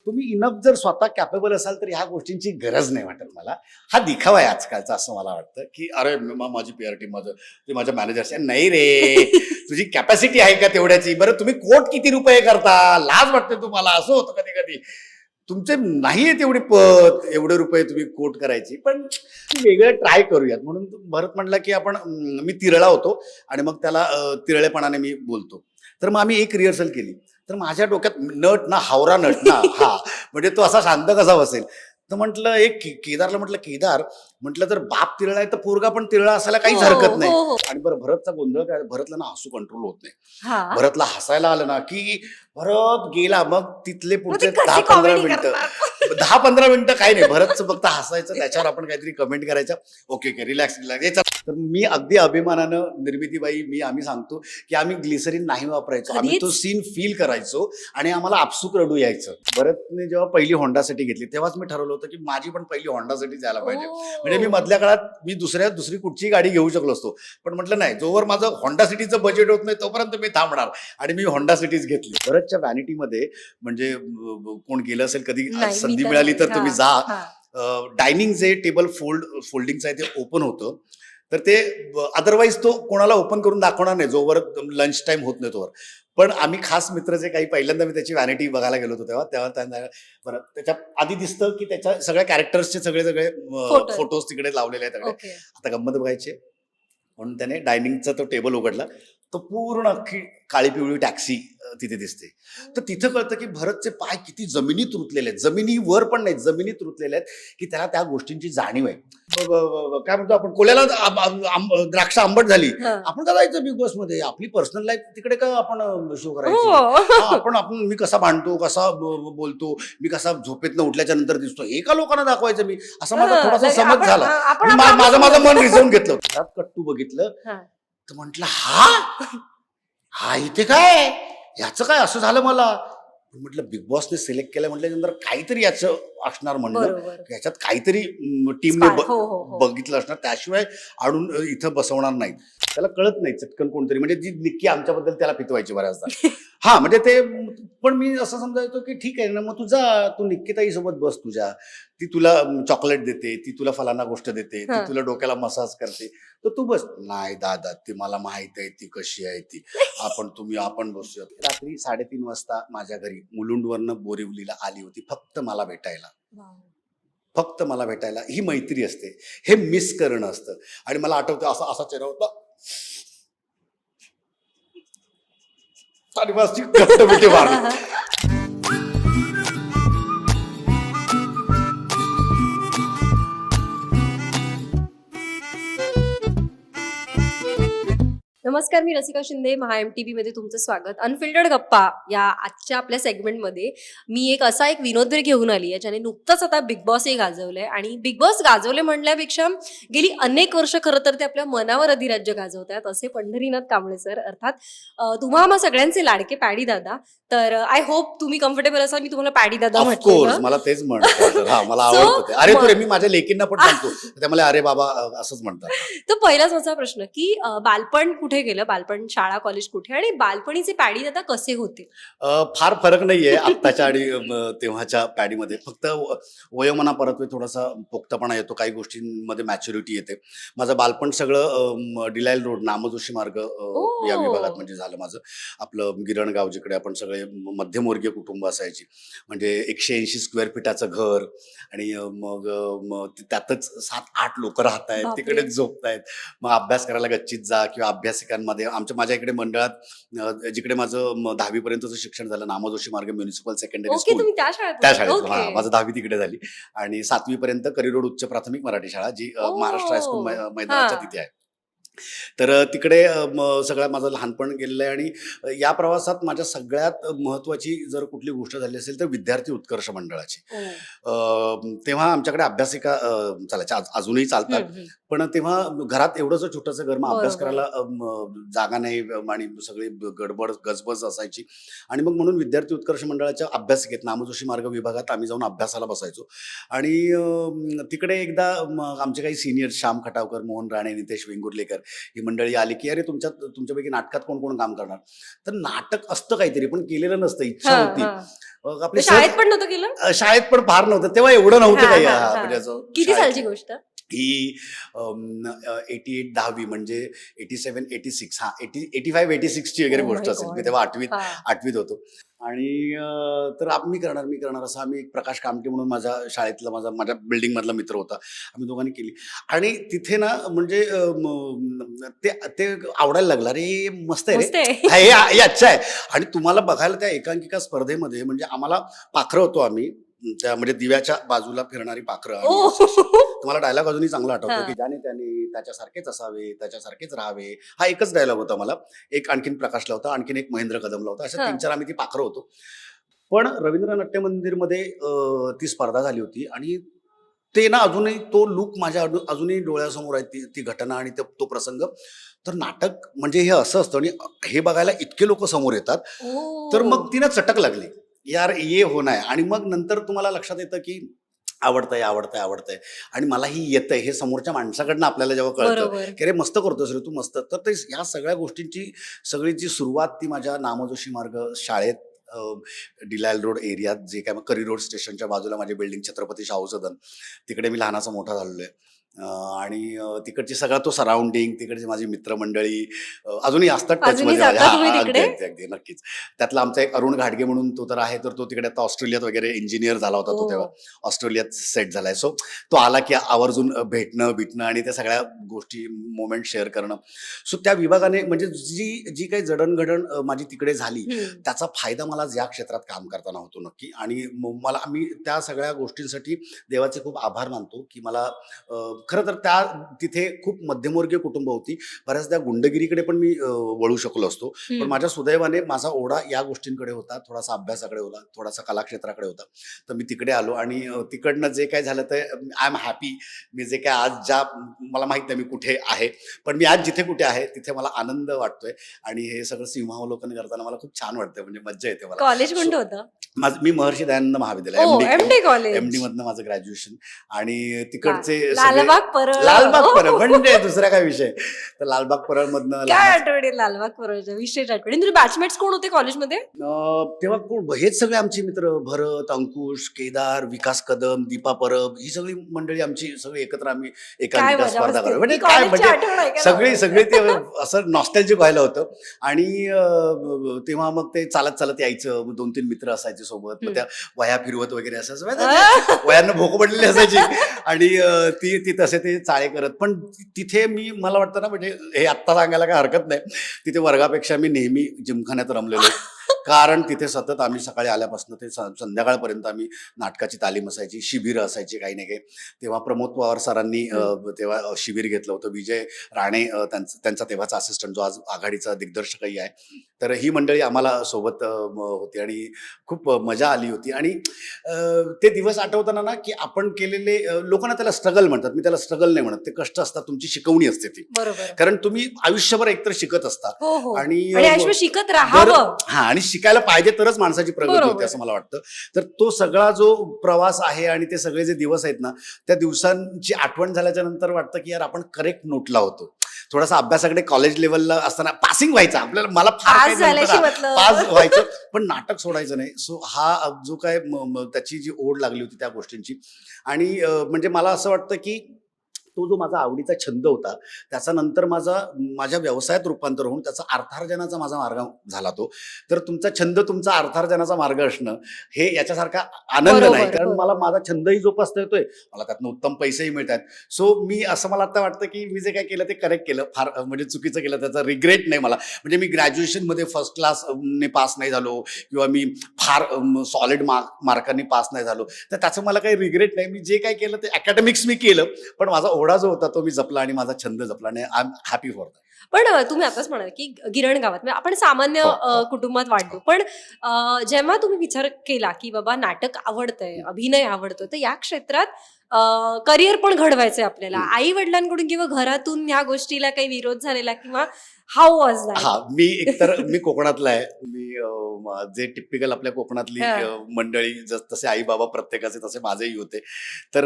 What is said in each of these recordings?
तुम्ही इनफ जर स्वतः कॅपेबल असाल तर ह्या गोष्टींची गरज नाही वाटत मला. हा दिखावा आहे आजकालचा असं मला वाटतं, की अरे माझी पीआरटी माझं ते माझ्या मॅनेजरचे नाही रे, तुझी कॅपॅसिटी आहे का तेवढ्याची? बरं तुम्ही कोट किती रुपये करता? लाज वाटते तुम्हाला? असं होतं कधी कधी. तुमचे नाहीये तेवढी पत एवढे रुपये तुम्ही कोट करायची, पण वेगळं ट्राय करूयात म्हणून भरत म्हटलं की आपण मी तिरळा होतो आणि मग त्याला तिरळेपणाने मी बोलतो. तर मग आम्ही एक रिहर्सल केली. तर माझ्या डोक्यात नट ना, हावरा नट ना, हा म्हणजे तो असा शांत कसा बसेल. तर म्हटलं एक केदारला म्हटलं, केदार म्हटलं जर बाप तिरळा आहे तर पोरगा पण तिरळा असायला काहीच हरकत नाही. आणि बरं भरतचा गोंधळ काय, भरतला ना हसू कंट्रोल होत नाही. भरतला हसायला आलं ना की भरत गेला. मग तिथले पुढचे 10-15 मिनिटं 10-15 मिनिटं काही नाही, भरतचं फक्त हसायचं, त्याच्यावर आपण काहीतरी कमेंट करायच्या. Okay okay relax relax. तर मी अगदी अभिमानानं निर्मितीबाई आम्ही सांगतो की आम्ही ग्लिसरीन नाही वापरायचो, आम्ही तो सीन फील करायचो आणि आम्हाला आपसूक रडू यायचं. भरतने जेव्हा पहिली होंडा सिटी घेतली तेव्हाच मी ठरवलं होतं की माझी पण पहिली होंडा सिटी जायला पाहिजे. म्हणजे मी मधल्या काळात मी दुसरी कुठची गाडी घेऊ शकलो असतो, पण म्हटलं नाही, जोवर माझं होंडा सिटीचं बजेट होत नाही तोपर्यंत मी थांबणार. आणि मी होंडा सिटीज घेतली. भरतच्या व्हॅनिटीमध्ये म्हणजे कोण गेलं असेल कधी संधी मिळाली तर तुम्ही जा. डायनिंग जे टेबल फोल्डिंगचं आहे ते ओपन होतं. तर ते अदरवाईज तो कोणाला ओपन करून दाखवणार नाही जोवर लंच टाइम होत नाही तोवर. पण आम्ही खास मित्र जे काही, पहिल्यांदा मी त्याची व्हॅनिटी बघायला गेलो होतो तेव्हा त्यांना बरं त्याच्या आधी दिसतं की त्याच्या सगळ्या कॅरेक्टर्सचे सगळे फोटोज तिकडे लावलेले आहेत सगळे. आता गंमत बघायचे म्हणून त्याने डायनिंगचा तो टेबल उघडला, तो पूर्ण अख्खी काळी पिवळी टॅक्सी तिथे दिसते. तर तिथं कळतं की भरतचे पाय किती जमिनीत रुतलेले आहेत, जमिनीवर पण नाही जमिनीत रुतलेले आहेत, की त्याला त्या गोष्टींची जाणीव आहे. काय म्हणतो आपण, कोल्याला द्राक्ष आंबट झाली, आपण का जायचं बिग बॉस मध्ये, आपली पर्सनल लाईफ तिकडे का आपण शो करायची. आपण मी कसा भांडतो, कसा बोलतो, मी कसा झोपेतनं उठल्याच्या नंतर दिसतो, हे का लोकांना दाखवायचं मी, असा माझा थोडासा समज झाला. माझं मन रिझवून घेतलं. कट्टू बघितलं तर म्हटलं हा इथे काय, याचं काय असं झालं मला. म्हटलं बिग बॉसने सिलेक्ट केलं म्हटल्यानंतर काहीतरी याचं असणार म्हणलं, याच्यात काहीतरी टीमने बघितलं असणार, त्याशिवाय आणून इथं बसवणार नाही. त्याला कळत नाही चटकन कोणतरी, म्हणजे जी निक्की आमच्याबद्दल त्याला फितवायची बऱ्याचदा. हा म्हणजे ते, पण मी असं समजायचो की ठीक आहे ना, मग तू निक्कीताई सोबत बस, ती तुला चॉकलेट देते, ती तुला फलाना गोष्ट देते, ती तुला डोक्याला मसाज करते, तर तू बस. नाही दादा, ती मला माहित आहे ती कशी आहे ती, आपण बसूया. रात्री 3:30 वाजता माझ्या घरी मुलुंडवरनं बोरिवलीला आली होती फक्त मला भेटायला. ही मैत्री असते, हे मिस करणं असतं. आणि मला आठवतं असा चेहरा होता आणि माझी घट्ट मिठी मारली. नमस्कार, मी रसिका शिंदे. महा MTV मध्ये तुमचं स्वागत. अनफिल्टर्ड गप्पा या आजच्या आपल्या सेगमेंटमध्ये मी असा एक विनोदवीर घेऊन आली आहे, ज्याने नुकतंच आता बिग बॉसही गाजवलंय. आणि बिग बॉस गाजवले म्हणल्यापेक्षा गेली अनेक वर्ष खरं तर ते आपल्या मनावर अधिराज्य गाजवतात, असे पंढरीनाथ कांबळे सर, अर्थात तुम्हा आम्हा सगळ्यांचे लाडके पॅडी दादा. तर आय होप तुम्ही कम्फर्टेबल असाल. मी तुम्हाला पॅडी दादा म्हटलं, मला तेच म्हणतात, मला आवडतं. अरे तू रे, मी माझ्या लेकींना पण सांगतो, त्यामुळे अरे बाबा असंच म्हणतात. तर पहिलाच माझा प्रश्न की बालपण कुठे गेलं, बालपण शाळा कॉलेज कुठे, आणि बालपणीचे पॅडी दादा कसे होते? फार फरक नाहीये आत्ताच्या आणि तेव्हाच्या पॅडीमध्ये, फक्त वयोमना परत थोडासा पोक्तपणा येतो, काही गोष्टींमध्ये मॅच्युरिटी येते. माझं बालपण सगळं डिलायल रोड, नामजोशी मार्ग या विभागात म्हणजे झालं माझं. आपलं गिरणगाव, जिकडे आपण सगळे मध्यमवर्गीय कुटुंब असायची, म्हणजे 180 स्क्वेअर फीटाचं घर, आणि मग त्यातच 7-8 लोक राहत आहेत, तिकडेच झोपतायत. मग अभ्यास करायला गच्चीत जा, किंवा अभ्यासिकांमध्ये माझ्या इकडे मंडळात जिकडे माझं 10वी पर्यंतचं शिक्षण झालं, नामजोशी मार्ग म्युनिसिपल सेकंडरी स्कूल, त्या शाळेत माझं 10वी तिकडे झाली. आणि 7वी पर्यंत करी रोड उच्च प्राथमिक मराठी शाळा, जी महाराष्ट्र हायस्कूल मैदानाच्या तिथे आहे. तर तिकडे सगळं माझं लहानपण गेलेलं आहे. आणि या प्रवासात माझ्या सगळ्यात महत्वाची जर कुठली गोष्ट झाली असेल तर विद्यार्थी उत्कर्ष मंडळाची. तेव्हा आमच्याकडे अभ्यासिका चालायच्या, अजूनही चालतात, पण तेव्हा घरात एवढंच छोटंसं घर, मग अभ्यास करायला जागा नाही आणि सगळी गडबड गजबज असायची. आणि मग म्हणून विद्यार्थी उत्कर्ष मंडळाच्या अभ्यासिकेत नामजोशी मार्ग विभागात आम्ही जाऊन अभ्यासाला बसायचो. आणि तिकडे एकदा आमचे काही सिनियर, श्याम खटावकर, मोहन राणे, नितेश वेंगुर्लेकर ही मंडळी आली की अरे तुमच्यापैकी नाटकात कोण कोण काम करणार, तर नाटक असतं काहीतरी पण केलेलं नसतं, इच्छा हा, होती. हा. आपली शाळेत पण नव्हतं केलं? शाळेत पण फार नव्हतं तेव्हा, एवढं नव्हतं हा, काही. हा, हा, हा. म्हणजे असं किती शाळेत सालची गोष्ट? ही 88 10वी म्हणजे 87 86 हा 85 86 ची वगैरे ओ गोष्ट माय असेल. मी गॉड. तेव्हा आठवीत हा. आठवीत होतो. आणि तर मी करणार असं आम्ही, एक प्रकाश कामटे म्हणून माझ्या शाळेतला माझ्या बिल्डिंग मधला मित्र होता, आम्ही दोघांनी केली. आणि तिथे ना म्हणजे ते ते आवडायला लागलं, अरे मस्त आहे रे, मस्त आहे. हा, हे अच्छा आहे. आणि तुम्हाला बघायला त्या एकांकिका स्पर्धेमध्ये म्हणजे आम्हाला पाखरं होतो आम्ही, त्या म्हणजे दिव्याच्या बाजूला फिरणारी पाखरं. ओ. आणि तुम्हाला डायलॉग अजूनही चांगला आठवतो हा. की ज्याने त्याने त्याच्यासारखेच असावे, त्याच्यासारखेच राहावे, हा एकच डायलॉग होता मला. एक आणखीन प्रकाशला होता, आणखीन एक महेंद्र कदमला होता, अशा हा. 3-4 आम्ही ती पाखरं होतो. पण रवींद्र नाट्य मंदिरमध्ये ती स्पर्धा झाली होती आणि ते ना अजूनही तो लूक माझ्या अजूनही डोळ्यासमोर आहे, ती घटना आणि तो प्रसंग. तर नाटक म्हणजे हे असं असतं आणि हे बघायला इतके लोक समोर येतात, तर ओ. मग ती ना चटक लागली, यार ये होणं आहे. आणि मग नंतर तुम्हाला लक्षात येतं की आवडतंय आवडतंय आवडतंय आणि मलाही येतंय, हे समोरच्या माणसाकडनं आपल्याला जेव्हा कळतं बरोबर. की अरे मस्त करतोस रे तू, मस्त. तर ते या सगळ्या गोष्टींची सगळी जी सुरुवात ती माझ्या नामजोशी मार्ग शाळेत, डिलायल रोड एरियात, जे काय करी रोड स्टेशनच्या बाजूला माझी बिल्डिंग छत्रपती शाहू सदन, तिकडे मी लहानाचा मोठा झालेलो आहे. आणि तिकडची सगळा तो सराउंडिंग, तिकडची माझी मित्रमंडळी अजूनही असतात अजूनही टचमध्ये माझ्या. जाता तुम्ही हा, अगदी तिकडे? अगदी अगदी नक्कीच. त्यातला आमचा एक अरुण घाडगे म्हणून तो तर आहे, तर तो तिकडे आता ऑस्ट्रेलियात वगैरे इंजिनियर झाला होता तो तेव्हा, ओ. ऑस्ट्रेलियात सेट झालाय. सो तो आला की आवर्जून भेटणं बिटणं आणि त्या सगळ्या गोष्टी मोमेंट शेअर करणं. सो त्या विभागाने म्हणजे जी जी काही जडणघडण माझी तिकडे झाली, हम्म. त्याचा फायदा मला या क्षेत्रात काम करताना होतो नक्की. आणि मला मी त्या सगळ्या गोष्टींसाठी देवाचे खूप आभार मानतो की मला खरं तर तिथे खूप मध्यमवर्गीय कुटुंब होती, बऱ्याचदा गुंडगिरीकडे पण मी वळू शकलो असतो. पण हम्म. माझ्या सुदैवाने माझा ओढा या गोष्टींकडे होता, थोडासा अभ्यासाकडे होता, थोडासा कलाक्षेत्राकडे होता. तर मी तिकडे आलो आणि तिकडनं जे काय झालं ते आय एम हॅपी. मी जे काय आज मला माहित नाही मी कुठे आहे, पण मी आज जिथे कुठे आहे तिथे मला आनंद वाटतोय. आणि हे सगळं सिंहावलोकन करताना मला खूप छान वाटतंय, म्हणजे मज्जा येते मला. कॉलेज सो कोणतं होतं? मी महर्षी दयानंद महाविद्यालय, ओ, एमडी कॉलेज. एमडी मधनं माझं ग्रॅज्युएशन. आणि ला- तिकडचे सगळे लालबाग परळ. लालबाग परळ ओ. म्हणजे दुसरा काय विषय. तर लालबाग परळ मधनं काय लहानाचं आठवणी लालबाग परळच्या, विशेष आठवणी. तुझे बॅचमेट्स कोण होते कॉलेजमध्ये? तेव्हा हेच सगळे आमची मित्र, भरत, अंकुश, केदार, विकास कदम, दीपा परब, ही सगळी मंडळी आमची सगळी एकत्र आम्ही काय एकांकिका मजा स्पर्धा मस्ती. करायचो. म्हणजे ती काय कॉलेजची म्हणजे आठवण आहे का सगळी ना? सगळी ते असं नॉस्टॅल्जिक व्हायला होतं. आणि तेव्हा मग ते चालत चालत यायचं, मग 2-3 मित्र असायचे सोबत, मग त्या वह्या फिरवत वगैरे असायचं, वह्यांना भोक पडलेली असायची. आणि ती तसे ते चाळे करत. पण तिथे मला वाटतं ना, म्हणजे हे आत्ता सांगायला काय हरकत नाही, तिथे वर्गापेक्षा मी नेहमी जिमखान्यात रमलेलो. कारण तिथे सतत आम्ही सकाळी आल्यापासून ते संध्याकाळपर्यंत आम्ही नाटकाची तालीम असायची, शिबिरं असायची काही ना काही. तेव्हा प्रमोद पवार सरांनी तेव्हा शिबिर घेतलं होतं. विजय राणे त्यांचा तेव्हाचा असिस्टंट, जो आज आघाडीचा दिग्दर्शकही आहे. तर ही मंडळी आम्हाला सोबत होती आणि खूप मजा आली होती. आणि ते दिवस आठवताना ना, की आपण केलेले, लोकांना त्याला स्ट्रगल म्हणतात, मी त्याला स्ट्रगल नाही म्हणत, ते कष्ट असतात, तुमची शिकवणी असते ती. बरोबर. कारण तुम्ही आयुष्यभर एकतर शिकत असता. हो हो. आणि आणि आयुष्यभर शिकत राहावं. हा, आणि शिकायला पाहिजे तरच माणसाची प्रगती होते बरोबर. असं मला वाटतं. तर तो सगळा जो प्रवास आहे आणि ते सगळे जे दिवस आहेत ना, त्या दिवसांची आठवण झाल्याच्या नंतर वाटतं की यार आपण करेक्ट नोटला होतो. थोडासा अभ्यासाकडे कॉलेज लेवलला असताना पासिंग व्हायचं आपल्याला, मला फार काही पास झाल्याशी नंतर मतलब. पास व्हायचं, पण नाटक सोडायचं नाही. सो हा जो काय त्याची जी ओढ लागली होती त्या गोष्टींची. आणि म्हणजे मला असं वाटतं की तो जो माझा आवडीचा छंद होता, त्याचा नंतर माझ्या व्यवसायात रूपांतर होऊन त्याचा अर्थार्जनाचा माझा मार्ग झाला तो. तर तुमचा छंद तुमचा अर्थार्जनाचा मार्ग असणं, हे याच्यासारखा आनंद नाही. बरोबर, कारण मला बरोबर. माझा छंदही जोपासता येतोय, मला त्यातनं उत्तम पैसेही मिळतात. सो असं मला आता वाटतं की मी जे काय केलं ते करेक्ट केलं. फार म्हणजे चुकीचं केलं त्याचा रिग्रेट नाही मला. म्हणजे मी ग्रॅज्युएशनमध्ये फर्स्ट क्लास ने पास नाही झालो किंवा मी फार सॉलिड मार्कांनी पास नाही झालो, तर त्याचं मला काही रिग्रेट नाही. मी जे काय केलं ते अकॅडमिक्स मी केलं, पण माझा ओढा जो होता तो मी जपला आणि माझा छंद जपला आणि I am happy for that. पण तुम्ही आताच म्हणाल की गिरण गावात म्हणजे आपण सामान्य हो, हो. कुटुंबात वाढतो. पण जेव्हा तुम्ही विचार केला की बाबा नाटक आवडतंय, हं, अभिनय आवडतो, तर या क्षेत्रात करिअर पण घडवायचंय आपल्याला. हं. आई-वडिलांकडून किंवा घरातून ह्या गोष्टीला काही विरोध झालेला किंवा हाऊ वॉज दॅट? हां, मी कोकणातला आहे. जे टिपिकल आपल्या कोकणातली हां. मंडळी तसे आई-बाबा प्रत्येकाचे तसे माझेही होते. तर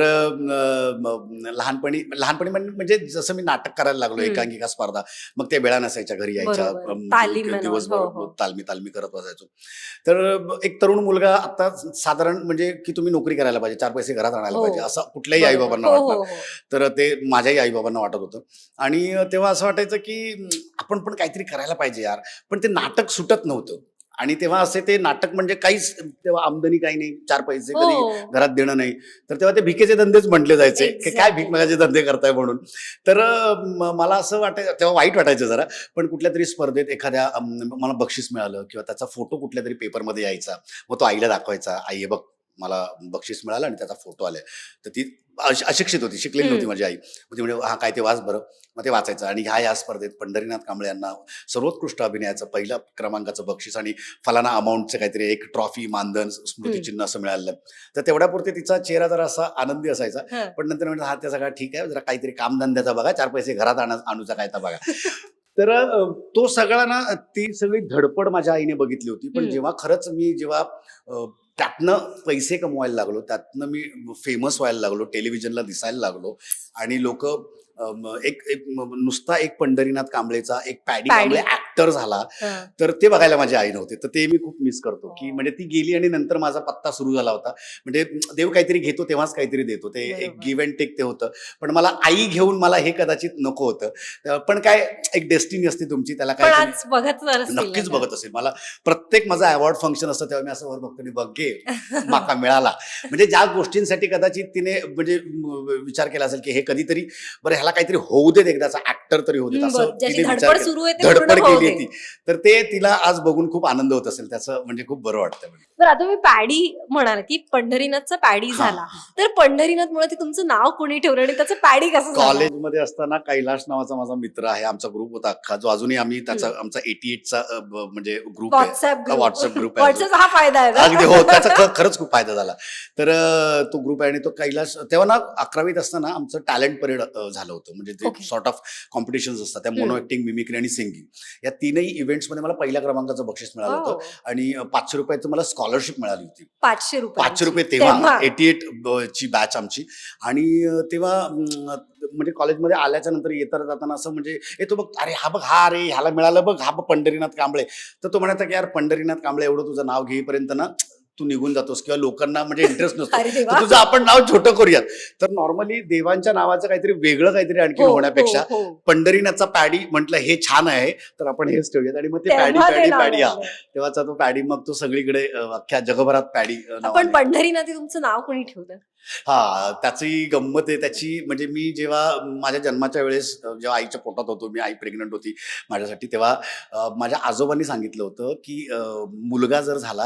लहानपणी म्हणजे जसं मी नाटक करायला लागलो, हं. एकांकिका स्पर्धा, मग ते वेळा नसायच्या घरी यायच्या. बरोबर. तालीम and all. दिवसभर हो, हो. तालमी करत बसायचो. तर एक तरुण मुलगा आता साधारण म्हणजे की तुम्ही नोकरी करायला पाहिजे, 4 पैसे घरात आणायला हो. पाहिजे, असं कुठल्याही बरोबर. आई-बाबांना हो, वाटणार. हो, हो. तर ते माझ्याही आई-बाबांना वाटत होतं. आणि तेव्हा असं वाटायचं की आपण पण काहीतरी करायला पाहिजे यार. पण ते नाटक सुटत नव्हतं. आणि तेव्हा असे ते नाटक म्हणजे काहीच तेव्हा आमदनी काही नाही, 4 पैसे कधी हो. घरात देणं नाही. तर तेव्हा ते भिकेचे धंदेच म्हटले जायचे, की काय भीक एक्झॅक्टली. मागायचे धंदे करताय म्हणून. तर मला असं वाटायचं तेव्हा वाईट वाटायचं जरा. पण कुठल्यातरी स्पर्धेत एखाद्या मला बक्षीस मिळालं किंवा त्याचा फोटो कुठल्यातरी पेपरमध्ये यायचा. मग तो आईला दाखवायचा, "आई हे बघ, मला बक्षीस मिळालं आणि त्याचा फोटो आलाय." तर ती अशिक्षित होती, शिकलेली नव्हती हं. माझी आई. मग ती म्हणजे, "हां, काय ते वाच बरं." मग ते वाचायचं आणि या स्पर्धेत पंढरीनाथ कांबळे यांना सर्वोत्कृष्ट अभिनयाचं पहिल्या क्रमांकाचं बक्षीस आणि फलाना अमाऊंटचं काहीतरी एक ट्रॉफी, मानधन, हं. स्मृतिचिन्ह असं मिळालं. तर तेवढ्यापुरते तिचा चेहरा जरा असा आनंदी असायचा. हं. पण नंतर म्हटलं, "हा, ते सगळं ठीक आहे. जरा काहीतरी कामधंद्याचा बघा, 4 पैसे घरात आणूचा काय तर बघा." तर तो सगळा ना, ती सगळी धडपड माझ्या आईने बघितली होती. पण हं. जेव्हा त्यातनं पैसे कमवायला लागलो, त्यातनं मी फेमस व्हायला लागलो, टेलिव्हिजनला दिसायला लागलो आणि लोकं नुसता एक पंढरीनाथ कांबळेचा एक पॅडी पॅडी. कांबळे ॲक्टर झाला, हं. तर ते बघायला माझी आई नव्हती. तर ते मी खूप मिस करतो, की हो. म्हणजे ती गेली आणि नंतर माझा पत्ता सुरू झाला होता. म्हणजे देव काहीतरी घेतो तेव्हाच काहीतरी देतो. ते एक बरोबर. गिव्ह अँड टेक ते होतं. पण मला आई घेऊन मला हे कदाचित नको होतं. पण काय एक डेस्टिनी असते तुमची, त्याला पण काय तुम्ही आज बघत असतील ना नक्कीच त्या? बघत असेल. मला प्रत्येक माझा अवॉर्ड फंक्शन असतं तेव्हा मी असं वर बघतो आणि बघ गे माका मिळाला. म्हणजे ज्या गोष्टींसाठी कदाचित तिने म्हणजे विचार केला असेल, की हे कधीतरी बरं ह्याला काहीतरी होऊ देत एकदाचा ॲक्टर तरी होऊ देत, असं बरं. ज्याची तिने विचार धडपड केला. सुरू आहे ते पूर्ण धडपड होऊ केली दे. ती. तर ते तिला आज बघून खूप आनंद होत असेल. त्याचं म्हणजे खूप बरं वाटतं म्हणजे. बरं आता तुम्ही पॅडी म्हणाल की पंढरीनाथचा पॅडी हां, झाला. हां. तर पंढरीनाथमुळे ते तुमचं नाव कोणी ठेवलं आणि त्याचं पॅडी कसं झालं? कॉलेजमध्ये असताना कैलाश नावाचा माझा मित्र आहे. आमचा ग्रुप होता अख्खा, जो अजूनही आम्ही हं. आमचा 88चा म्हणजे ग्रुप आहे. WhatsApp group. WhatsApp ग्रुप आहे अजून. WhatsAppचा हा फायदा आहे ना? अगदी हो, त्याचा खरंच खूप फायदा झाला. तर तो ग्रुप आहे आणि तो कैलास तेव्हा ना 11वीत असताना आमचं टॅलेंट परेड झालं होतं. म्हणजे ते ओके. सॉर्ट ऑफ कॉम्पिटिशन्स असतात. त्या मोनो हं. ॲक्टिंग, मिमिक्री आणि सिंगिंग या तीनही इव्हेंट्समध्ये मला पहिल्या क्रमांकाचं बक्षीस मिळालं होतं ओह! आणि ₹500 मला स्कॉलरशिप मिळाली होती. ₹500 ₹500 तेव्हा 88 ची बॅच आमची आणि तेव्हा म्हणजे कॉलेजमध्ये आल्याच्या नंतर येता जाताना असं म्हणजे येतो बघ, अरे हा बघ, हा अरे ह्याला मिळालं बघ, हा बघ पंढरीनाथ कांबळे. तर तो म्हणायचा की यार पंढरीनाथ कांबळे एवढं तुझं नाव घेईपर्यंत ना तू निघून जातोस किंवा लोकांना म्हणजे इंटरेस्ट नसतो. अरे तर देवा! तुझं आपण नाव छोटं करूयात. तर नॉर्मली देवांच्या नावाचं काहीतरी वेगळं काहीतरी आणखीन हो, हो, होण्यापेक्षा हो. पंढरीनाथचा पॅडी म्हटलं हे छान आहे, तर आपण हेच ठेवूयात आणि मग ते पॅडी तेव्हा ते पॅडी नाव पॅडी हा लागलं. तेव्हाचा तो पॅडी मग तो सगळीकडे अख्ख्या जगभरात पॅडी पण नावाने. पंढरीनाथ हे तुमचं नाव कोणी ठेवलं? हां, त्याची गंमत आहे त्याची. म्हणजे मी जेव्हा माझ्या जन्माच्या वेळेस जेव्हा आईच्या पोटात होतो मी, आई प्रेग्नंट होती माझ्यासाठी, तेव्हा माझ्या आजोबांनी सांगितलं होतं, की मुलगा जर झाला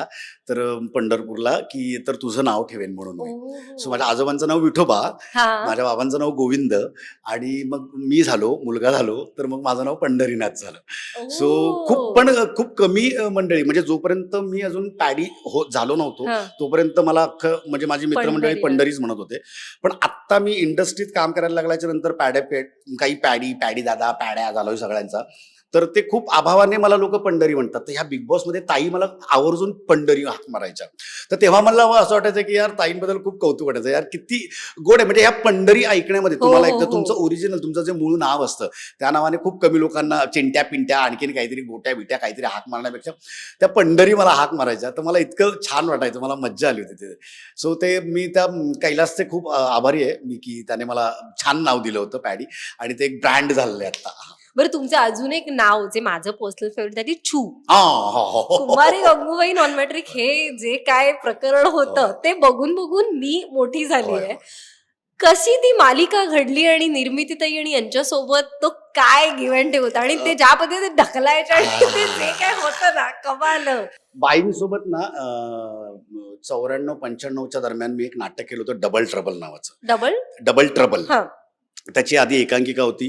तर पंढरपूरला, की तर तुझं नाव ठेवेन म्हणून मी. सो माझ्या ओह! आजोबांचं नाव विठोबा, हां. माझ्या बाबांचं नाव गोविंद आणि मग मी झालो, मुलगा झालो, तर मग माझं नाव पंढरीनाथ झालं. सो ओह! खूप कमी मंडळी म्हणजे जोपर्यंत मी अजून पॅडी झालो नव्हतो, हां. तोपर्यंत मला अख्खं म्हणजे माझी मित्रमंडळी पंढरीनाथ. पंढरीच म्हणत होते. पण आत्ता मी इंडस्ट्रीत काम करायला लागल्याच्या नंतर काही पॅडी दादा, पॅड्या झालोय सगळ्यांचा. तर ते खूप अभावाने मला लोकं पंढरी म्हणतात. तर ह्या बिग बॉसमध्ये ताई मला आवर्जून पंढरी हाक मारायच्या. तर तेव्हा मला असं वाटायचं, की यार ताईंबद्दल खूप कौतुक वाटायचं. यार किती गोड आहे. म्हणजे ह्या पंढरी ऐकण्यामध्ये हो, तुम्हाला हो, एकतर तुमचं हो. ओरिजिनल तुमचं जे मूळ नाव असतं, त्या नावाने खूप कमी लोकांना चिंट्या-पिंट्या आणखीन काहीतरी गोट्या-बिट्या काहीतरी हाक मारण्यापेक्षा त्या पंढरी मला हाक मारायच्या. तर मला इतकं छान वाटायचं. मला मज्जा आली होती तिथे. सो ते मी त्या कैलासचे खूप आभारी आहे मी, की त्याने मला छान नाव दिलं होतं पॅडी आणि ते एक ब्रँड झालेलं आहे आता. बरं तुमचं अजून एक नाव जे माझं पर्सनल फेव्हरेट आहे ते छू. हां, हो, हो, हो, कुमारी हो. गंगूबाई नॉन मॅट्रिक हे जे काय प्रकरण होतं ते बघून मी मोठी झाली होय, आहे. होय. कशी ती मालिका घडली आणि निर्मितीताई आणि यांच्यासोबत तो काय गिव्ह अँड टेक होता आणि ते ज्या पद्धतीने ढकलायच्या आणि ते जे काय होतं ना कमाल. बाईंसोबत ना 94-95 च्या दरम्यान मी एक नाटक केलं होतं डबल ट्रबल नावाचं. डबल? Double trouble. हां. त्याची आधी एकांकिका होती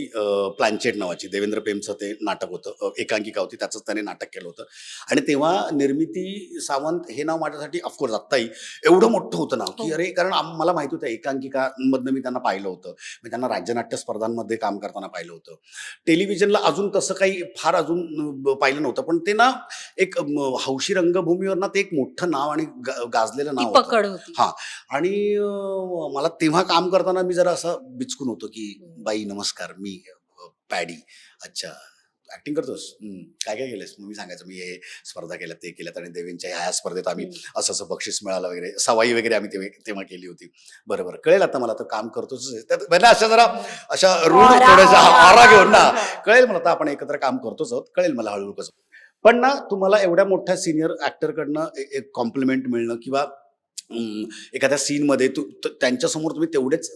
प्लॅनचेट नावाची, देवेंद्र पेमचं ते नाटक होतं. एकांकिका होती, त्याचंच त्याने नाटक केलं होतं. आणि तेव्हा निर्मिती सावंत हे नाव माझ्यासाठी ऑफकोर्स आत्ताही एवढं मोठं होतं नाव, की हो. अरे कारण मला माहिती होतं एकांकिकामधनं मी त्यांना पाहिलं होतं. मी त्यांना राज्यनाट्य स्पर्धांमध्ये काम करताना पाहिलं होतं. टेलिव्हिजनला अजून तसं काही फार अजून पाहिलं नव्हतं. पण ते ना एक हौशी रंगभूमीवर ना ते एक मोठं नाव आणि गाजलेलं ती नाव होतं. पकड होती. हां. आणि मला तेव्हा काम करताना मी जरा असं बिचकून होतो, की "बाई नमस्कार, मी पॅडी. अच्छा, ॲक्टिंग करतोस? काय काय केलंस?" मग मी सांगायचो, "मी हे स्पर्धा केल्यात, ते केल्यात आणि देवेंच्या ह्या स्पर्धेत आम्ही हम्म. असं-असं बक्षीस मिळालं वगैरे." सवाई वगैरे आम्ही तेव्हा तेव्हा केली होती. "बरं, बरं. कळेल आता मला, तर काम करतोच आहे." त्यात म्हणजे अशा जरा अशा रूढ ऑरा, थोड्याशा ऑरा. ऑरा घेऊन ना, हा. कळेल मला आता आपण एकत्र काम करतोच आहोत. कळेल मला हळू कसं. पण ना तुम्हाला एवढ्या मोठ्या सीनियर ॲक्टरकडनं एक कॉम्प्लिमेंट मिळणं किंवा एखाद्या सीनमध्ये त्यांच्यासमोर तुम्ही तेवढेच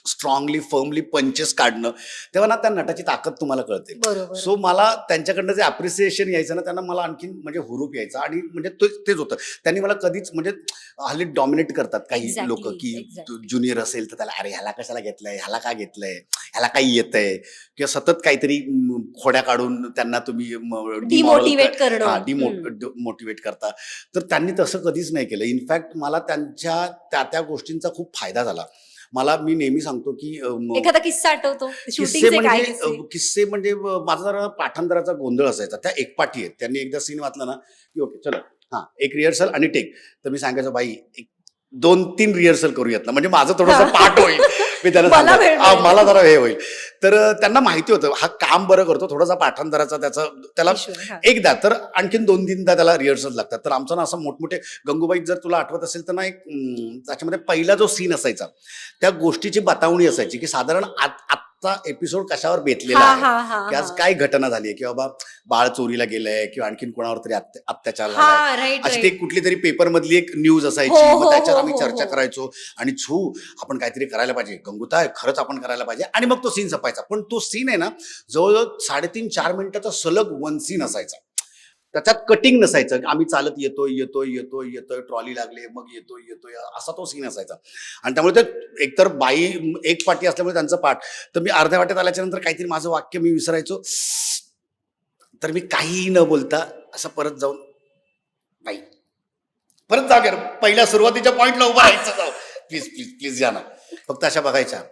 स्ट्रॉंगली फर्मली पंचेस काढणं, तेव्हा ना त्या नटाची ताकद तुम्हाला कळते. बरोबर. सो मला त्यांच्याकडनं जे अप्रिसिएशन यायचं ना, त्यांना मला आणखीन म्हणजे हुरूप यायचा आणि म्हणजे तेच होतं. त्यांनी मला कधीच म्हणजे हल्ली डॉमिनेट करतात काही लोक, एक्झॅक्टली, की एक्झॅक्टली. ज्युनियर असेल तर त्याला अरे ह्याला कशाला घेतलंय, ह्याला का घेतलंय, ह्याला काही येतंय, किंवा सतत काहीतरी खोड्या काढून त्यांना तुम्ही डिमॉरल डिमोटिवेट करणं. हा हम्म. मोटिवेट करता. तर त्यांनी तसं कधीच नाही केलं. इनफॅक्ट मला त्यांच्या त्या त्या गोष्टींचा खूप फायदा झाला. मी नेहमी सांगतो, की एखादा किस्सा आठवतो किस्से शूटिंगचे काय म्हणजे किस्से? किस्से म्हणजे माझा जरा पाठांतराचा गोंधळ असायचा. त्या एकपाठी आहेत. त्यांनी एकदा सीन वाचला ना, की ओके चलो हां, एक रिहर्सल आणि टेक. तर मी सांगायचो, "बाई एक 2-3 रिहर्सल करूयात ना, म्हणजे माझं थोडंसं पाठ होईल." मी त्यांना मला सांगायचो वेळ मिळेल. मला जरा हे होईल. तर त्यांना माहिती होतं हा काम बरं करतो. थोडासा पाठांतराचा त्याला ईश्वर, हा. एकदा तर आणखीन 2-3दा त्याला रिहर्सल लागतात. तर आमचा ना असं मोठमोठे गंगूबाई जर तुला आठवत असेल तर ना एक त्याच्यामध्ये पहिला जो सीन असायचा, त्या गोष्टीची बतावणी असायची, की साधारण आजचा एपिसोड कशावर बेतलेला हा आहे, हा हा की आज हा. काय घटना झाली आहे, की बाबा बाळ चोरीला गेलंय किंवा आणखीन कोणावर तरी अत्याचार झालाय. हा, राईट अशी ते राईट. कुठली तरी पेपरमधली एक न्यूज हो असायची. मग हो त्याच्यावर हो आम्ही हो चर्चा हो. करायचो आणि आपण काहीतरी करायला पाहिजे. गंगूताई खरंच आपण करायला पाहिजे आणि मग तो सीन संपायचा. पण तो सीन आहे ना, जवळ-जवळ 3.5-4 मिनिटाचा सलग वन सीन असायचा. त्याच्यात कटिंग नसायचं. आम्ही चालत येतोय, ट्रॉली लागली, मग येतोय, असा तो सीन असायचा. आणि त्यामुळे ते एकतर बाई एक पाठी असल्यामुळे त्यांचं पाठ. तर मी अर्ध्या वाटेत आल्याच्या नंतर काहीतरी माझं वाक्य मी विसरायचो. तर मी काहीही न बोलता असं परत जाऊन, "बाई, परत जागेवर पहिल्या सुरुवातीच्या पॉइंटला उभं राहायचं जाऊ. प्लीज, प्लीज, प्लीज या ना." फक्त अशा बघायच्या.